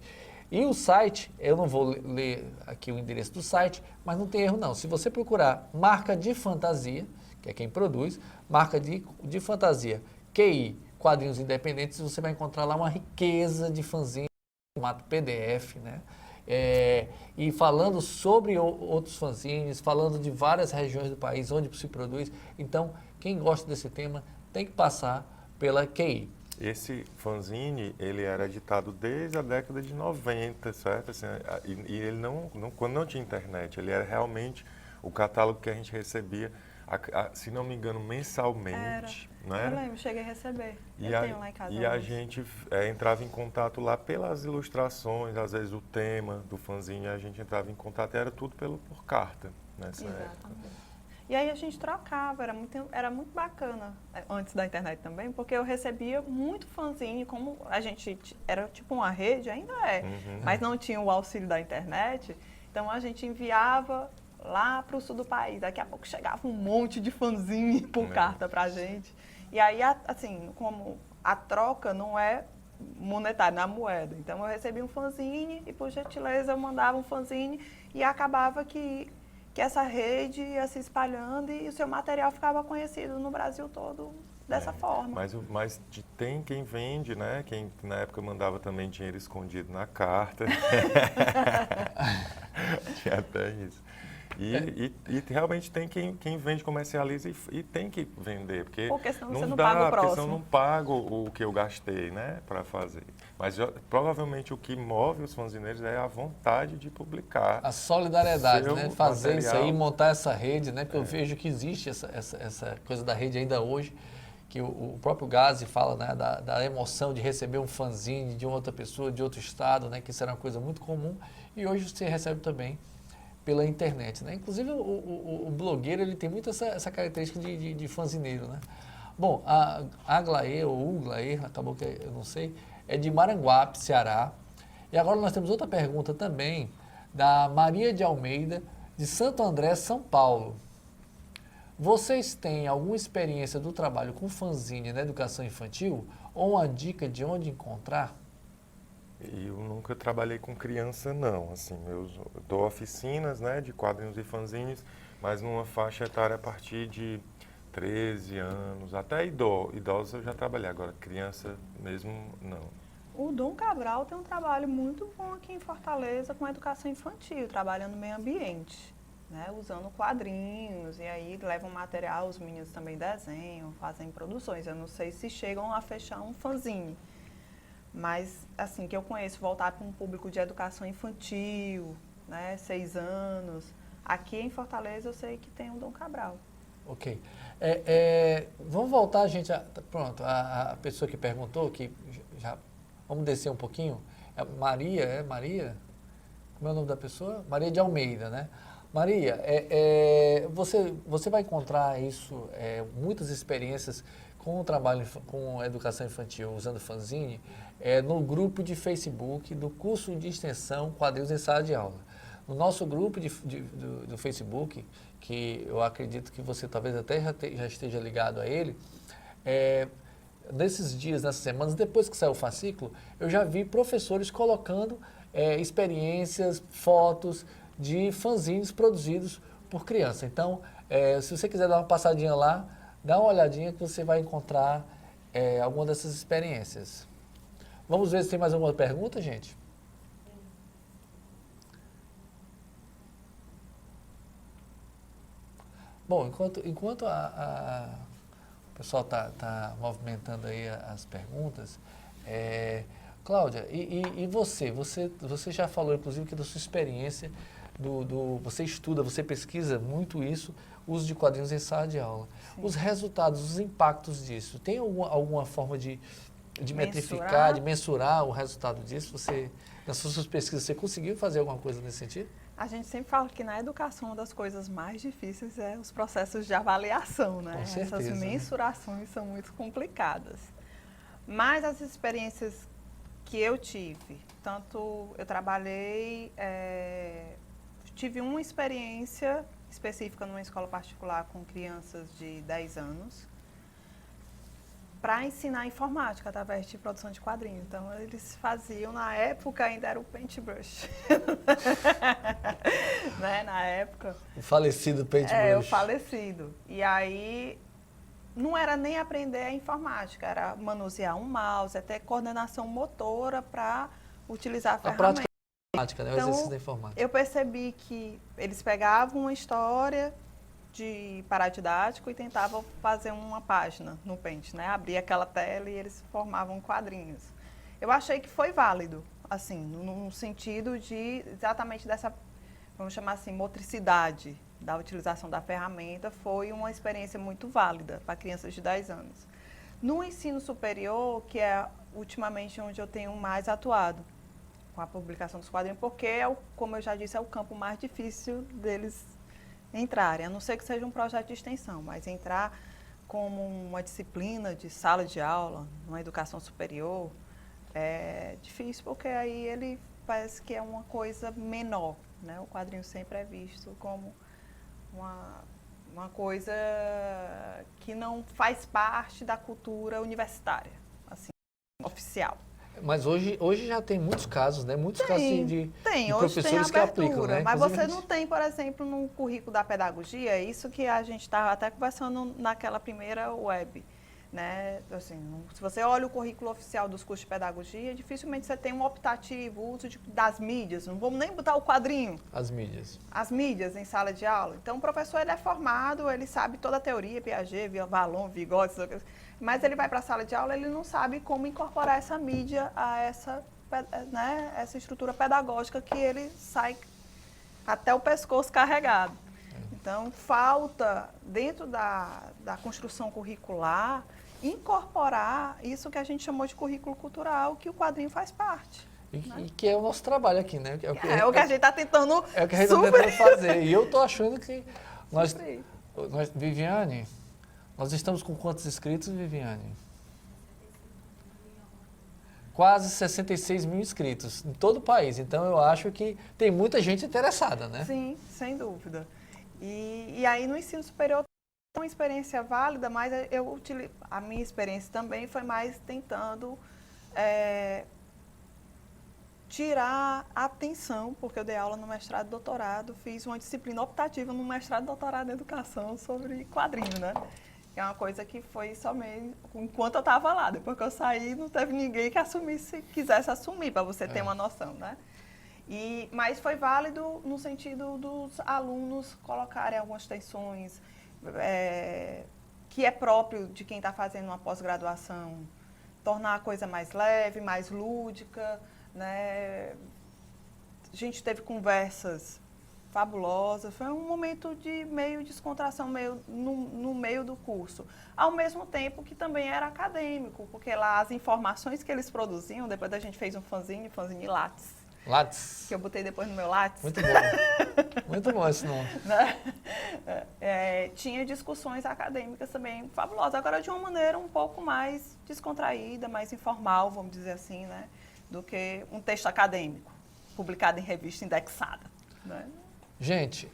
E o site, eu não vou ler aqui o endereço do site, mas não tem erro não. Se você procurar Marca de Fantasia, que é quem produz, Marca de Fantasia, QI Quadrinhos Independentes, você vai encontrar lá uma riqueza de fanzines em formato PDF, né? E falando sobre outros fanzines, falando de várias regiões do país onde se produz. Então, quem gosta desse tema tem que passar pela QI. Esse fanzine, ele era editado desde a década de 90, certo? Assim, e ele quando não tinha internet, ele era realmente o catálogo que a gente recebia, se não me engano, mensalmente. Né? Eu lembro, cheguei a receber. Eu tenho lá em casa. E a gente entrava em contato lá pelas ilustrações, às vezes o tema do fanzine, a gente entrava em contato e era tudo por carta nessa época. E aí a gente trocava, era muito bacana, antes da internet também, porque eu recebia muito fanzine, como a gente era tipo uma rede, ainda é, mas não tinha o auxílio da internet, então a gente enviava lá para o sul do país, daqui a pouco chegava um monte de fanzine por carta pra gente. E aí, assim, como a troca não é monetária, na moeda, então eu recebia um fanzine e por gentileza eu mandava um fanzine e acabava que essa rede ia se espalhando e o seu material ficava conhecido no Brasil todo dessa forma. Mas tem quem vende, né? Quem na época mandava também dinheiro escondido na carta. Tinha até isso. E realmente tem quem vende, comercializa e tem que vender, porque senão você não paga o próximo. Porque senão eu não pago o que eu gastei, né, para fazer. Mas provavelmente o que move os fanzineiros é a vontade de publicar. A solidariedade, né? Fazer material. Isso aí, montar essa rede, né? Porque eu vejo que existe essa coisa da rede ainda hoje, que o próprio Gazi fala, né, da emoção de receber um fanzine de outra pessoa, de outro estado, né? Que isso era uma coisa muito comum e hoje você recebe também pela internet, né? Inclusive o blogueiro, ele tem muito essa característica de fanzineiro, né? Bom, a Aglaê ou Uglaê, acabou que eu não sei, é de Maranguape, Ceará. E agora nós temos outra pergunta também da Maria de Almeida, de Santo André, São Paulo. Vocês têm alguma experiência do trabalho com fanzine na educação infantil ou uma dica de onde encontrar? Eu nunca trabalhei com criança, não. Assim, eu dou oficinas, né, de quadrinhos e fanzines, mas numa faixa etária a partir de 13 anos, até idosos eu já trabalhei, agora criança mesmo não. O Dom Cabral tem um trabalho muito bom aqui em Fortaleza com educação infantil, trabalhando no meio ambiente, né, usando quadrinhos, e aí levam material, os meninos também desenham, fazem produções. Eu não sei se chegam a fechar um fanzine, mas, assim, que eu conheço, voltar para um público de educação infantil, né, 6 anos. Aqui em Fortaleza eu sei que tem o Dom Cabral. Ok. Vamos voltar, gente, pronto, a pessoa que perguntou, que já vamos descer um pouquinho. Maria? Como é o nome da pessoa? Maria de Almeida, né? Maria, você vai encontrar isso, muitas experiências com o trabalho com educação infantil usando fanzine, no grupo de Facebook do curso de extensão Quadrinhos em Sala de Aula. No nosso grupo do Facebook, que eu acredito que você talvez até já esteja ligado a ele, nesses dias, nessas semanas, depois que saiu o fascículo, eu já vi professores colocando experiências, fotos de fanzines produzidos por criança. Então, se você quiser dar uma passadinha lá, dá uma olhadinha que você vai encontrar alguma dessas experiências. Vamos ver se tem mais alguma pergunta, gente? Bom, enquanto o pessoal está movimentando aí as perguntas, Cláudia, e você? Você já falou, inclusive, que da sua experiência, você estuda, você pesquisa muito isso, uso de quadrinhos em sala de aula. Sim. Os resultados, os impactos disso, tem alguma forma de metrificar, de mensurar o resultado disso? Nas suas pesquisas, você conseguiu fazer alguma coisa nesse sentido? A gente sempre fala que na educação uma das coisas mais difíceis é os processos de avaliação, né? Com certeza, essas mensurações são muito complicadas. Mas as experiências que eu tive, tanto eu trabalhei, tive uma experiência específica numa escola particular com crianças de 10 anos, para ensinar informática através de produção de quadrinhos. Então, eles faziam, na época ainda era o Paintbrush. Né? Na época. O falecido Paintbrush. O falecido. E aí, não era nem aprender a informática, era manusear um mouse, até coordenação motora para utilizar a ferramenta. Prática, né? O exercício da informática. Eu percebi que eles pegavam uma história de paradidático e tentavam fazer uma página no Paint, né? Abria aquela tela e eles formavam quadrinhos. Eu achei que foi válido, assim, no sentido de exatamente dessa, vamos chamar assim, motricidade da utilização da ferramenta, foi uma experiência muito válida para crianças de 10 anos. No ensino superior, que é ultimamente onde eu tenho mais atuado com a publicação dos quadrinhos, porque, como eu já disse, é o campo mais difícil deles entrarem, a não ser que seja um projeto de extensão, mas entrar como uma disciplina de sala de aula, numa educação superior, é difícil, porque aí ele parece que é uma coisa menor, né? O quadrinho sempre é visto como uma coisa que não faz parte da cultura universitária, assim, oficial. Mas hoje já tem muitos casos, né? Muitos casos de professores que aplicam, né? Mas você não tem, por exemplo, no currículo da pedagogia, isso que a gente estava até conversando naquela primeira web, né? Assim, se você olha o currículo oficial dos cursos de pedagogia, dificilmente você tem um optativo, o uso das mídias, não vamos nem botar o quadrinho. As mídias. As mídias em sala de aula. Então, o professor ele é formado, ele sabe toda a teoria, Piaget, Vallon, Vygotsky, mas ele vai para a sala de aula, ele não sabe como incorporar essa mídia a essa, né, essa estrutura pedagógica que ele sai até o pescoço carregado. Então, falta, dentro da construção curricular, incorporar isso que a gente chamou de currículo cultural, que o quadrinho faz parte. E que é o nosso trabalho aqui, né? É o que a gente está tentando É o que a gente está tentando fazer. E eu estou achando que nós, Viviane, nós estamos com quantos inscritos, Viviane? Quase 66 mil inscritos em todo o país. Então, eu acho que tem muita gente interessada, né? Sim, sem dúvida. E aí, no ensino superior, uma experiência válida, mas a minha experiência também foi mais tentando tirar a atenção, porque eu dei aula no mestrado e doutorado, fiz uma disciplina optativa no mestrado e doutorado em educação sobre quadrinho, né? Que é uma coisa que foi somente enquanto eu estava lá. Depois que eu saí, não teve ninguém que quisesse assumir, para você ter uma noção, né? Mas foi válido no sentido dos alunos colocarem algumas tensões, que é próprio de quem está fazendo uma pós-graduação, tornar a coisa mais leve, mais lúdica, né? A gente teve conversas fabulosas, foi um momento de meio descontração, no meio do curso. Ao mesmo tempo que também era acadêmico, porque lá as informações que eles produziam, depois a gente fez um fanzine Lattes. Lattes. Que eu botei depois no meu Lattes. Muito bom. Muito bom esse nome. Tinha discussões acadêmicas também fabulosas, agora de uma maneira um pouco mais descontraída, mais informal, vamos dizer assim, né? Do que um texto acadêmico, publicado em revista indexada. Né? Gente,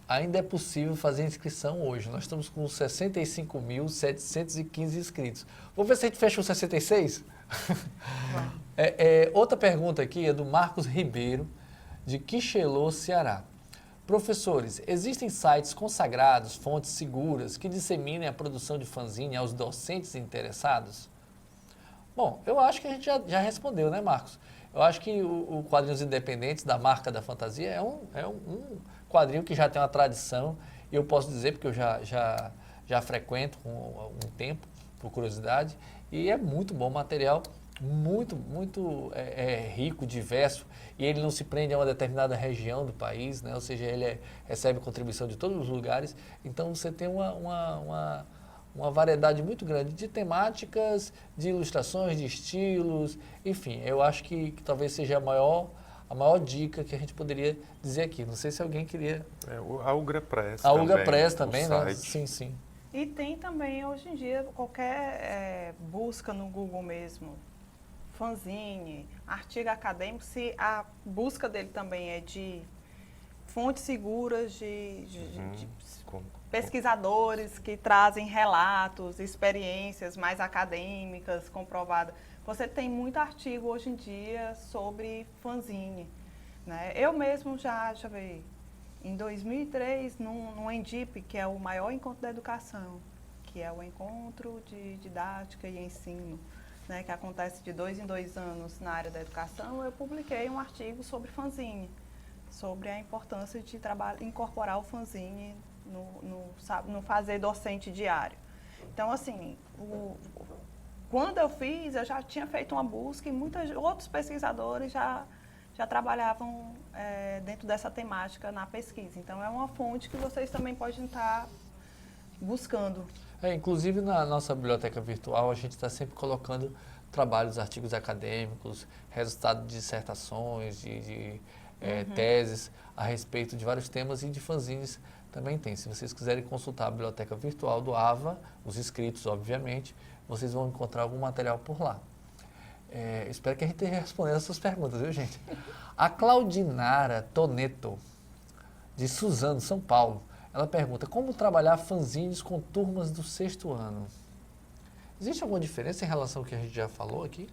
ainda é possível fazer inscrição hoje. Nós estamos com 65.715 inscritos. Vamos ver se a gente fecha os 66? Outra pergunta aqui é do Marcos Ribeiro. de Quixelô, Ceará. Professores, existem sites consagrados, fontes seguras, que disseminem a produção de fanzine aos docentes interessados? Bom, eu acho que a gente já respondeu, né, Marcos? Eu acho que o Quadrinhos Independentes, da Marca da Fantasia, é um quadrinho que já tem uma tradição, e eu posso dizer, porque eu já frequento há um tempo, por curiosidade, e é muito bom material, muito rico, diverso, e ele não se prende a uma determinada região do país, né? Ou seja, ele recebe contribuição de todos os lugares, então você tem uma variedade muito grande de temáticas, de ilustrações, de estilos, enfim, eu acho que talvez seja a maior dica que a gente poderia dizer aqui. Não sei se alguém queria... A Ugra Press a também. Ugra Press também, né? Site. Sim, sim. E tem também, hoje em dia, qualquer busca no Google mesmo, fanzine, artigo acadêmico, se a busca dele também é de fontes seguras, de pesquisadores que trazem relatos, experiências mais acadêmicas, comprovadas. Você tem muito artigo hoje em dia sobre fanzine, né? Eu mesmo deixa eu ver, em 2003, no ENDIP, que é o maior encontro da educação, que é o encontro de didática e ensino, né, que acontece de 2 em 2 anos na área da educação, eu publiquei um artigo sobre fanzine, sobre a importância de incorporar o fanzine no fazer docente diário. Então, assim, quando eu fiz, eu já tinha feito uma busca e muitos outros pesquisadores já trabalhavam dentro dessa temática na pesquisa. Então, é uma fonte que vocês também podem estar buscando. Inclusive, na nossa biblioteca virtual, a gente está sempre colocando trabalhos, artigos acadêmicos, resultados de dissertações, de teses a respeito de vários temas, e de fanzines também tem. Se vocês quiserem consultar a biblioteca virtual do AVA, os inscritos, obviamente, vocês vão encontrar algum material por lá. Espero que a gente tenha respondido as suas perguntas, viu, gente? A Claudinara Toneto, de Suzano, São Paulo, ela pergunta: como trabalhar fanzines com turmas do 6º ano? Existe alguma diferença em relação ao que a gente já falou aqui?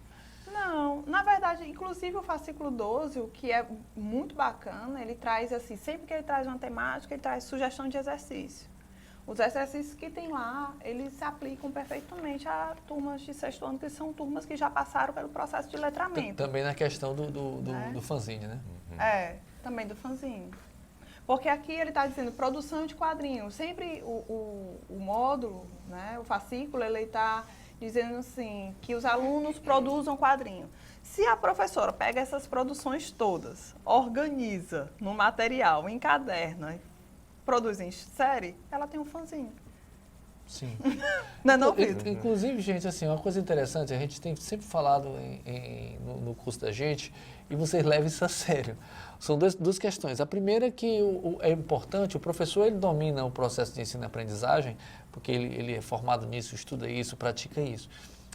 Não, na verdade, inclusive o fascículo 12, o que é muito bacana, ele traz assim, sempre que ele traz uma temática, ele traz sugestão de exercício. Os exercícios que tem lá, eles se aplicam perfeitamente a turmas de 6º ano, que são turmas que já passaram pelo processo de letramento. Também na questão do fanzine, né? Também do fanzine. Porque aqui ele está dizendo produção de quadrinhos. Sempre o módulo, né, o fascículo, ele está dizendo assim, que os alunos produzam quadrinho. Se a professora pega essas produções todas, organiza no material, encaderna, produz em série, ela tem um fanzine. Sim. Não, inclusive, gente, assim, uma coisa interessante, a gente tem sempre falado no curso da gente, e vocês levam isso a sério. São duas questões. A primeira é que é importante, o professor ele domina o processo de ensino e aprendizagem, porque ele é formado nisso, estuda isso, pratica isso.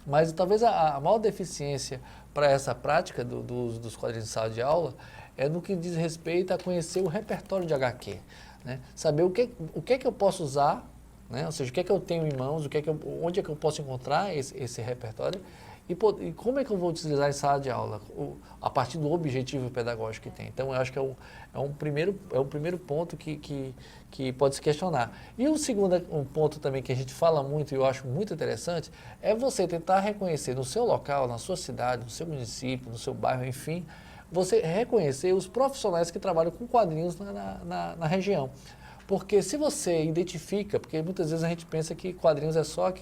Mas talvez a maior deficiência para essa prática dos quadrinhos de sala de aula é no que diz respeito a conhecer o repertório de HQ. Né? Saber o que é que eu posso usar, né? Ou seja, o que é que eu tenho em mãos, onde é que eu posso encontrar esse repertório e como é que eu vou utilizar em sala de aula, a partir do objetivo pedagógico que tem. Então, eu acho que é um primeiro ponto que pode se questionar. E um ponto também que a gente fala muito e eu acho muito interessante é você tentar reconhecer no seu local, na sua cidade, no seu município, no seu bairro, enfim, você reconhecer os profissionais que trabalham com quadrinhos na região. Porque se você identifica, porque muitas vezes a gente pensa que quadrinhos é só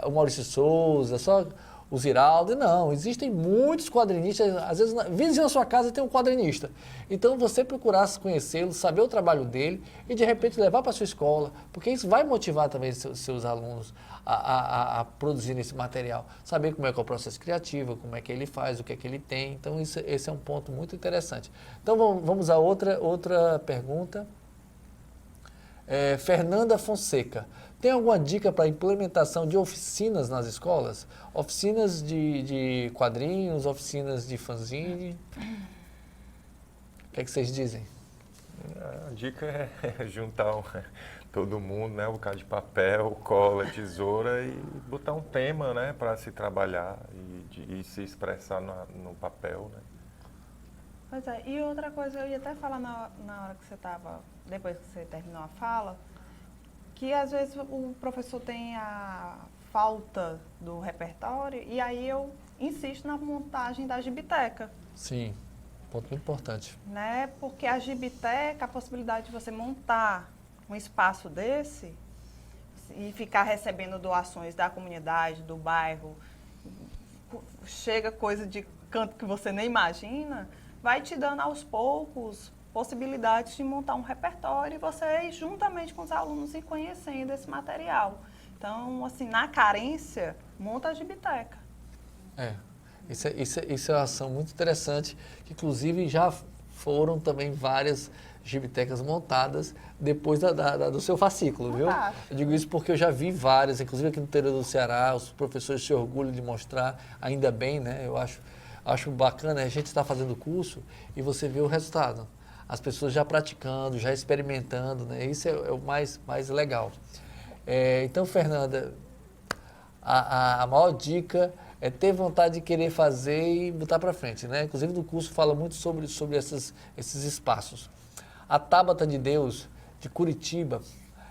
o Maurício Souza, só o Ziraldo, não, existem muitos quadrinistas, às vezes vizinho na sua casa tem um quadrinista. Então você procurar conhecê-lo, saber o trabalho dele e de repente levar para a sua escola, porque isso vai motivar também seus alunos a produzir esse material, saber como é que é o processo criativo, como é que ele faz, o que é que ele tem. Então esse é um ponto muito interessante. Então vamos a outra pergunta. Fernanda Fonseca, tem alguma dica para implementação de oficinas nas escolas? Oficinas de quadrinhos, oficinas de fanzine? O que é que vocês dizem? A dica é juntar todo mundo, né, um bocado de papel, cola, tesoura e botar um tema, né, para se trabalhar e se expressar no papel, né? Pois é, e outra coisa, eu ia até falar na hora que você estava, depois que você terminou a fala, que às vezes o professor tem a falta do repertório e aí eu insisto na montagem da gibiteca. Sim, ponto muito importante. Né? Porque a gibiteca, a possibilidade de você montar um espaço desse e ficar recebendo doações da comunidade, do bairro, chega coisa de canto que você nem imagina, vai te dando aos poucos possibilidades de montar um repertório e você, juntamente com os alunos, ir conhecendo esse material. Então, assim, na carência, monta a gibiteca. Isso é uma ação muito interessante, que inclusive já foram também várias gibitecas montadas depois do seu fascículo, viu? Eu digo isso porque eu já vi várias, inclusive aqui no interior do Ceará, os professores se orgulham de mostrar, ainda bem, né? Eu acho bacana, a gente está fazendo o curso e você vê o resultado. As pessoas já praticando, já experimentando, né? Isso é o mais legal. Então, Fernanda, a maior dica é ter vontade de querer fazer e botar para frente, né? Inclusive, no curso fala muito sobre esses espaços. A Tabata de Deus, de Curitiba,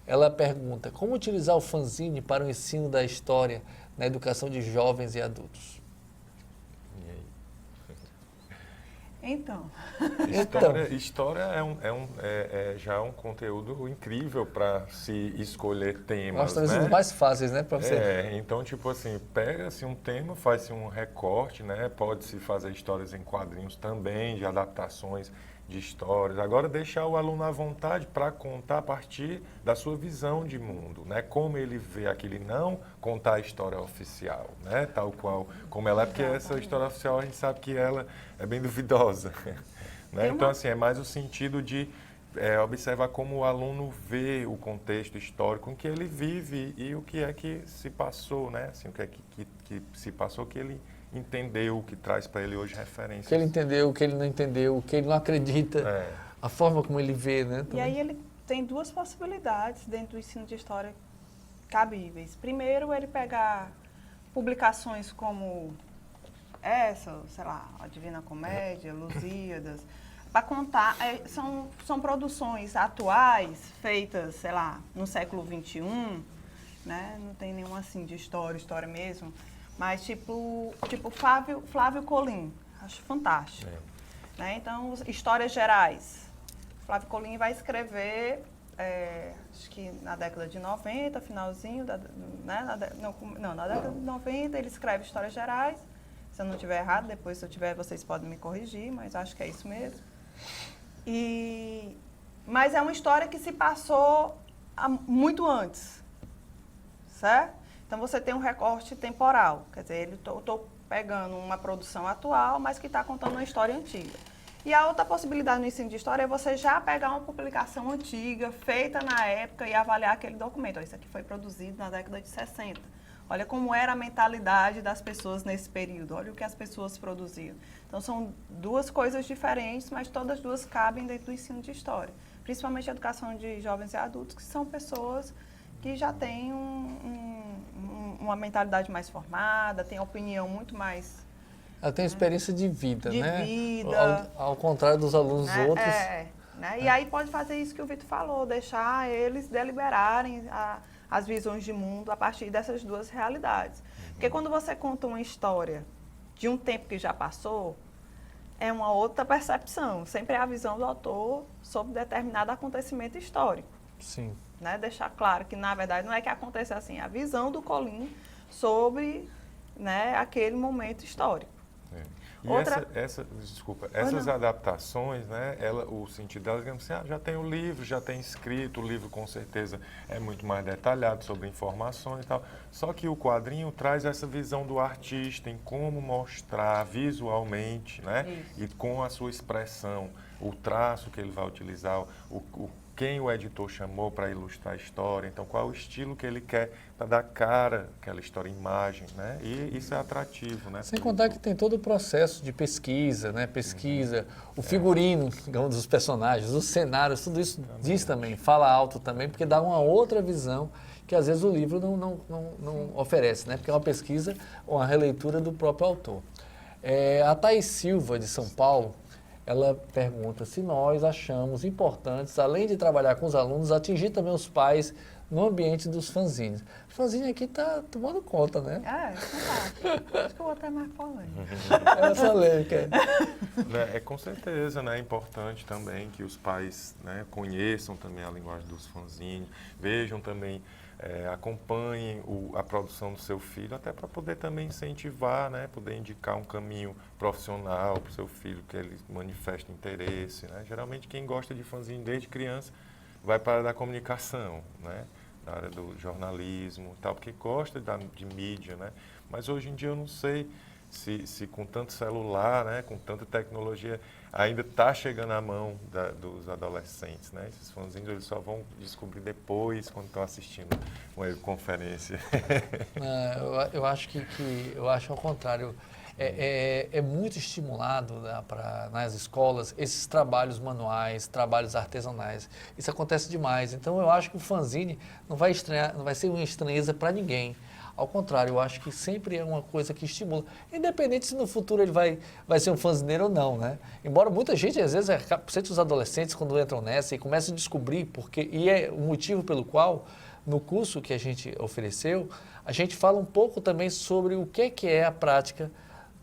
ela pergunta: como utilizar o fanzine para o ensino da história na educação de jovens e adultos? Então. História já é um conteúdo incrível para se escolher temas. Nós temos os mais fáceis, né, para você. Então, tipo assim, pega-se um tema, faz-se um recorte, né? Pode-se fazer histórias em quadrinhos também, de adaptações de histórias. Agora, deixar o aluno à vontade para contar a partir da sua visão de mundo, né? Como ele vê aquilo, e não contar a história oficial, né? Tal qual como ela é, porque essa história oficial a gente sabe que ela é bem duvidosa, né? Então, assim, é mais o sentido de observar como o aluno vê o contexto histórico em que ele vive e o que é que se passou, né? Assim, o que é que se passou, que ele entendeu, o que traz para ele hoje referências. O que ele entendeu, o que ele não entendeu, o que ele não acredita, a forma como ele vê, né? E aí ele tem duas possibilidades dentro do ensino de história cabíveis. Primeiro, ele pegar publicações como essa, sei lá, a Divina Comédia, Lusíadas, para contar, são produções atuais, feitas, sei lá, no século XXI, né? Não tem nenhum assim de história mesmo, mas tipo Flávio Colim, acho fantástico. Né? Então, histórias gerais. Flávio Colim vai escrever, acho que na década de 90, finalzinho, na década de 90 ele escreve histórias gerais. Se eu não estiver errado, depois se eu tiver, vocês podem me corrigir, mas acho que é isso mesmo. Mas é uma história que se passou muito antes, certo? Então, você tem um recorte temporal, quer dizer, eu estou pegando uma produção atual, mas que está contando uma história antiga. E a outra possibilidade no ensino de história é você já pegar uma publicação antiga, feita na época, e avaliar aquele documento. Isso aqui foi produzido na década de 60. Olha como era a mentalidade das pessoas nesse período, olha o que as pessoas produziam. Então, são duas coisas diferentes, mas todas duas cabem dentro do ensino de história. Principalmente a educação de jovens e adultos, que são pessoas que já têm uma mentalidade mais formada, têm opinião muito mais... Ela tem experiência de vida, né? De vida. Ao contrário dos alunos outros. Né? E aí pode fazer isso que o Vitor falou, deixar eles deliberarem as visões de mundo a partir dessas duas realidades. Porque quando você conta uma história de um tempo que já passou, é uma outra percepção. Sempre é a visão do autor sobre determinado acontecimento histórico. Sim. Né? Deixar claro que, na verdade, não é que acontece assim, é a visão do Colim sobre, né, aquele momento histórico. E essas adaptações, né, o sentido delas, digamos assim, já tem o livro, já tem escrito, o livro com certeza é muito mais detalhado sobre informações e tal, só que o quadrinho traz essa visão do artista em como mostrar visualmente, né, e com a sua expressão, o traço que ele vai utilizar, quem o editor chamou para ilustrar a história, então qual é o estilo que ele quer para dar cara àquela história, imagem, né? E isso é atrativo, né? Sem contar que tem todo o processo de pesquisa, né? O figurino, digamos, dos personagens, os cenários, tudo isso diz também, fala alto também, porque dá uma outra visão que às vezes o livro não oferece, né? Porque é uma pesquisa ou uma releitura do próprio autor. A Thaís Silva, de São Paulo, ela pergunta se nós achamos importantes, além de trabalhar com os alunos, atingir também os pais no ambiente dos fanzines. O fanzine aqui está tomando conta, né? Fantástico. Acho que eu vou até mais polêmica. Essa lei, Com certeza, né? É importante também que os pais, né, conheçam também a linguagem dos fanzines, vejam também, acompanhem a produção do seu filho, até para poder também incentivar, né, poder indicar um caminho profissional para o seu filho, que ele manifeste interesse, né? Geralmente quem gosta de fanzine desde criança vai para a área da comunicação, né? Na área do jornalismo e tal, porque gosta de mídia, né? Mas hoje em dia eu não sei se com tanto celular, né, com tanta tecnologia, ainda está chegando à mão dos adolescentes, né? Esses fanzines eles só vão descobrir depois, quando estão assistindo uma conferência. Eu acho eu acho ao contrário. É muito estimulado, né, nas escolas esses trabalhos manuais, trabalhos artesanais. Isso acontece demais. Então eu acho que o fanzine não vai ser uma estranheza para ninguém. Ao contrário, eu acho que sempre é uma coisa que estimula, independente se no futuro ele vai ser um fanzineiro ou não, né? Embora muita gente, às vezes, principalmente os adolescentes, quando entram nessa e começam a descobrir, e é o motivo pelo qual, no curso que a gente ofereceu, a gente fala um pouco também sobre o que é a prática,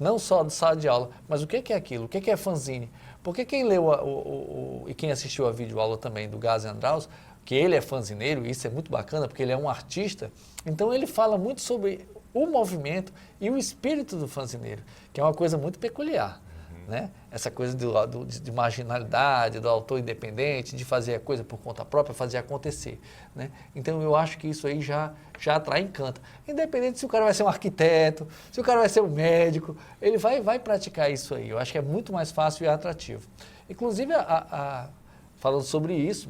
não só de sala de aula, mas o que é aquilo, o que é fanzine. Porque quem leu e quem assistiu a videoaula também do Gás Andraus, que ele é fanzineiro, e isso é muito bacana, porque ele é um artista, então ele fala muito sobre o movimento e o espírito do fanzineiro, que é uma coisa muito peculiar, né? Essa coisa de marginalidade, do autor independente, de fazer a coisa por conta própria, fazer acontecer, né? Então eu acho que isso aí já atrai, encanta. Independente se o cara vai ser um arquiteto, se o cara vai ser um médico, ele vai praticar isso aí. Eu acho que é muito mais fácil e atrativo. Inclusive, falando sobre isso,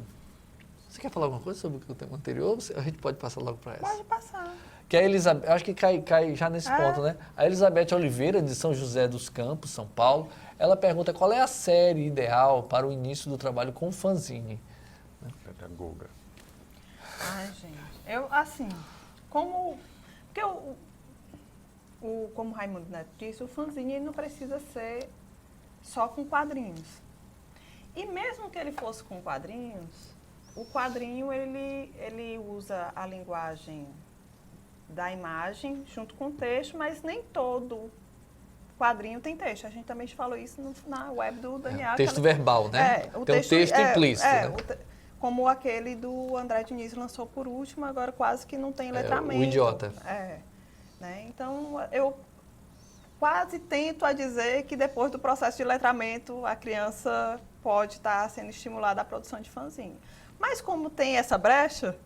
você quer falar alguma coisa sobre o tema anterior? A gente pode passar logo para essa? Pode passar. Que a Elizabeth, acho que cai já nesse ponto, né? A Elizabeth Oliveira, de São José dos Campos, São Paulo, ela pergunta qual é a série ideal para o início do trabalho com fanzine. Pedagoga. Ai, gente, como o Raimundo Neto disse, o fanzine ele não precisa ser só com quadrinhos. E mesmo que ele fosse com quadrinhos, o quadrinho ele usa a linguagem da imagem junto com o texto, mas nem todo quadrinho tem texto. A gente também falou isso na web do Daniel. Texto verbal, né? Tem um texto implícito. Né? Como aquele do André Diniz lançou por último, agora quase que não tem letramento. O Idiota. Né? Então, eu quase tento a dizer que depois do processo de letramento, a criança pode estar sendo estimulada à produção de fanzine. Mas como tem essa brecha,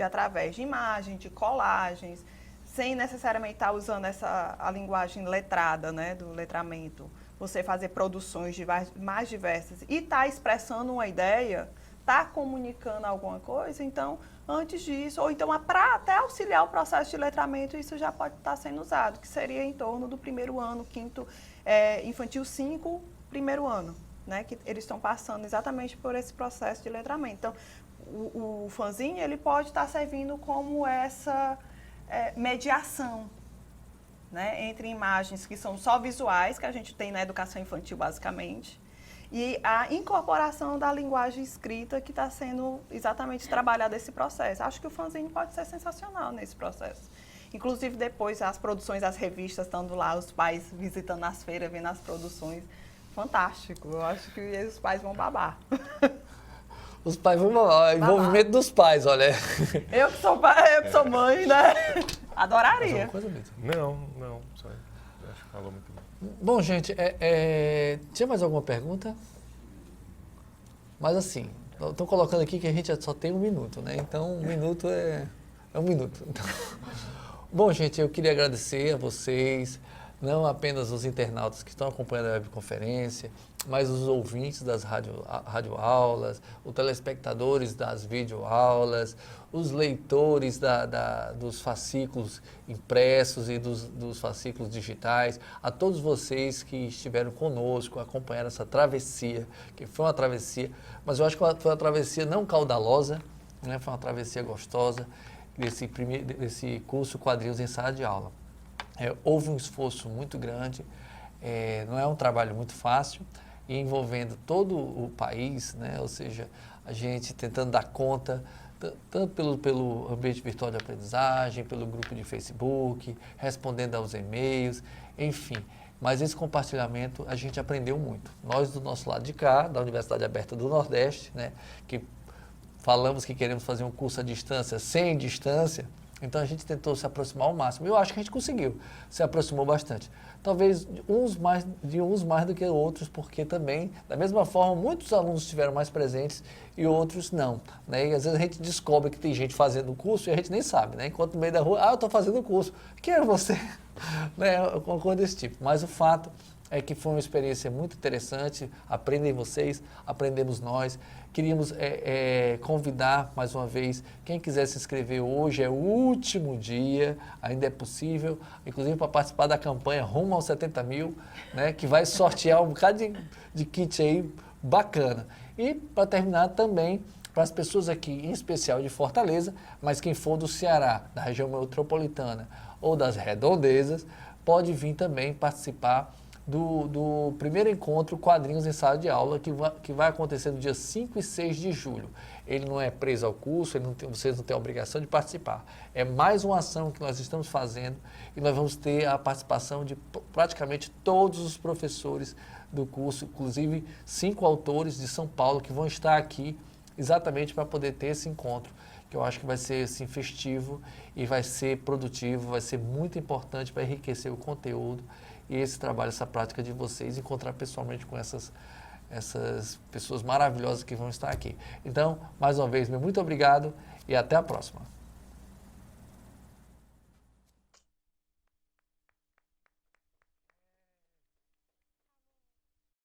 através de imagem, de colagens, sem necessariamente estar usando a linguagem letrada, né, do letramento, você fazer produções mais diversas e estar expressando uma ideia, estar comunicando alguma coisa, então, antes disso, ou então para até auxiliar o processo de letramento, isso já pode estar sendo usado, que seria em torno do primeiro ano, infantil 5, primeiro ano. Né, que eles estão passando exatamente por esse processo de letramento. Então, o fanzine ele pode estar servindo como essa mediação, né, entre imagens que são só visuais, que a gente tem na educação infantil basicamente, e a incorporação da linguagem escrita que está sendo exatamente trabalhada nesse processo. Acho que o fanzine pode ser sensacional nesse processo. Inclusive, depois, as produções, as revistas, estando lá, os pais visitando as feiras, vendo as produções. Fantástico. Eu acho que os pais vão babar. Os pais vão babar. Envolvimento dos pais, olha. Eu que sou pai, eu que sou mãe, né? Adoraria. Não. Só acho que falou muito bem. Bom, gente, tinha mais alguma pergunta? Mas assim, estou colocando aqui que a gente só tem 1 minuto, né? Então, 1 minuto é 1 minuto. Então... Bom, gente, eu queria agradecer a vocês, não apenas os internautas que estão acompanhando a webconferência, mas os ouvintes das radioaulas, os telespectadores das videoaulas, os leitores dos fascículos impressos e dos fascículos digitais, a todos vocês que estiveram conosco, acompanharam essa travessia, que foi uma travessia, mas eu acho que foi uma travessia não caudalosa, né? Foi uma travessia gostosa desse curso Quadrinhos em Sala de Aula. Houve um esforço muito grande, não é um trabalho muito fácil, e envolvendo todo o país, né? Ou seja, a gente tentando dar conta, tanto pelo ambiente virtual de aprendizagem, pelo grupo de Facebook, respondendo aos e-mails, enfim. Mas esse compartilhamento a gente aprendeu muito. Nós do nosso lado de cá, da Universidade Aberta do Nordeste, né, que falamos que queremos fazer um curso à distância, sem distância, então a gente tentou se aproximar ao máximo. Eu acho que a gente conseguiu, se aproximou bastante. Talvez uns mais do que outros, porque também, da mesma forma, muitos alunos estiveram mais presentes e outros não. Né? E às vezes a gente descobre que tem gente fazendo o curso e a gente nem sabe. Né? Enquanto no meio da rua, eu estou fazendo o curso. Quem é você? Né? Alguma coisa desse tipo. Mas o fato é que foi uma experiência muito interessante. Aprendem vocês, aprendemos nós. Queríamos convidar, mais uma vez, quem quiser se inscrever hoje, é o último dia, ainda é possível, inclusive para participar da campanha Rumo aos 70 mil, né, que vai sortear um bocado de kit aí bacana. E, para terminar, também, para as pessoas aqui, em especial de Fortaleza, mas quem for do Ceará, da região metropolitana ou das redondezas, pode vir também participar do primeiro encontro Quadrinhos em Sala de Aula, que vai acontecer no dia 5 e 6 de julho. Ele não é preso ao curso, vocês não têm a obrigação de participar. É mais uma ação que nós estamos fazendo e nós vamos ter a participação de praticamente todos os professores do curso, inclusive 5 autores de São Paulo que vão estar aqui exatamente para poder ter esse encontro, que eu acho que vai ser assim, festivo e vai ser produtivo, vai ser muito importante para enriquecer o conteúdo e esse trabalho, essa prática de vocês, encontrar pessoalmente com essas pessoas maravilhosas que vão estar aqui. Então, mais uma vez, muito obrigado e até a próxima.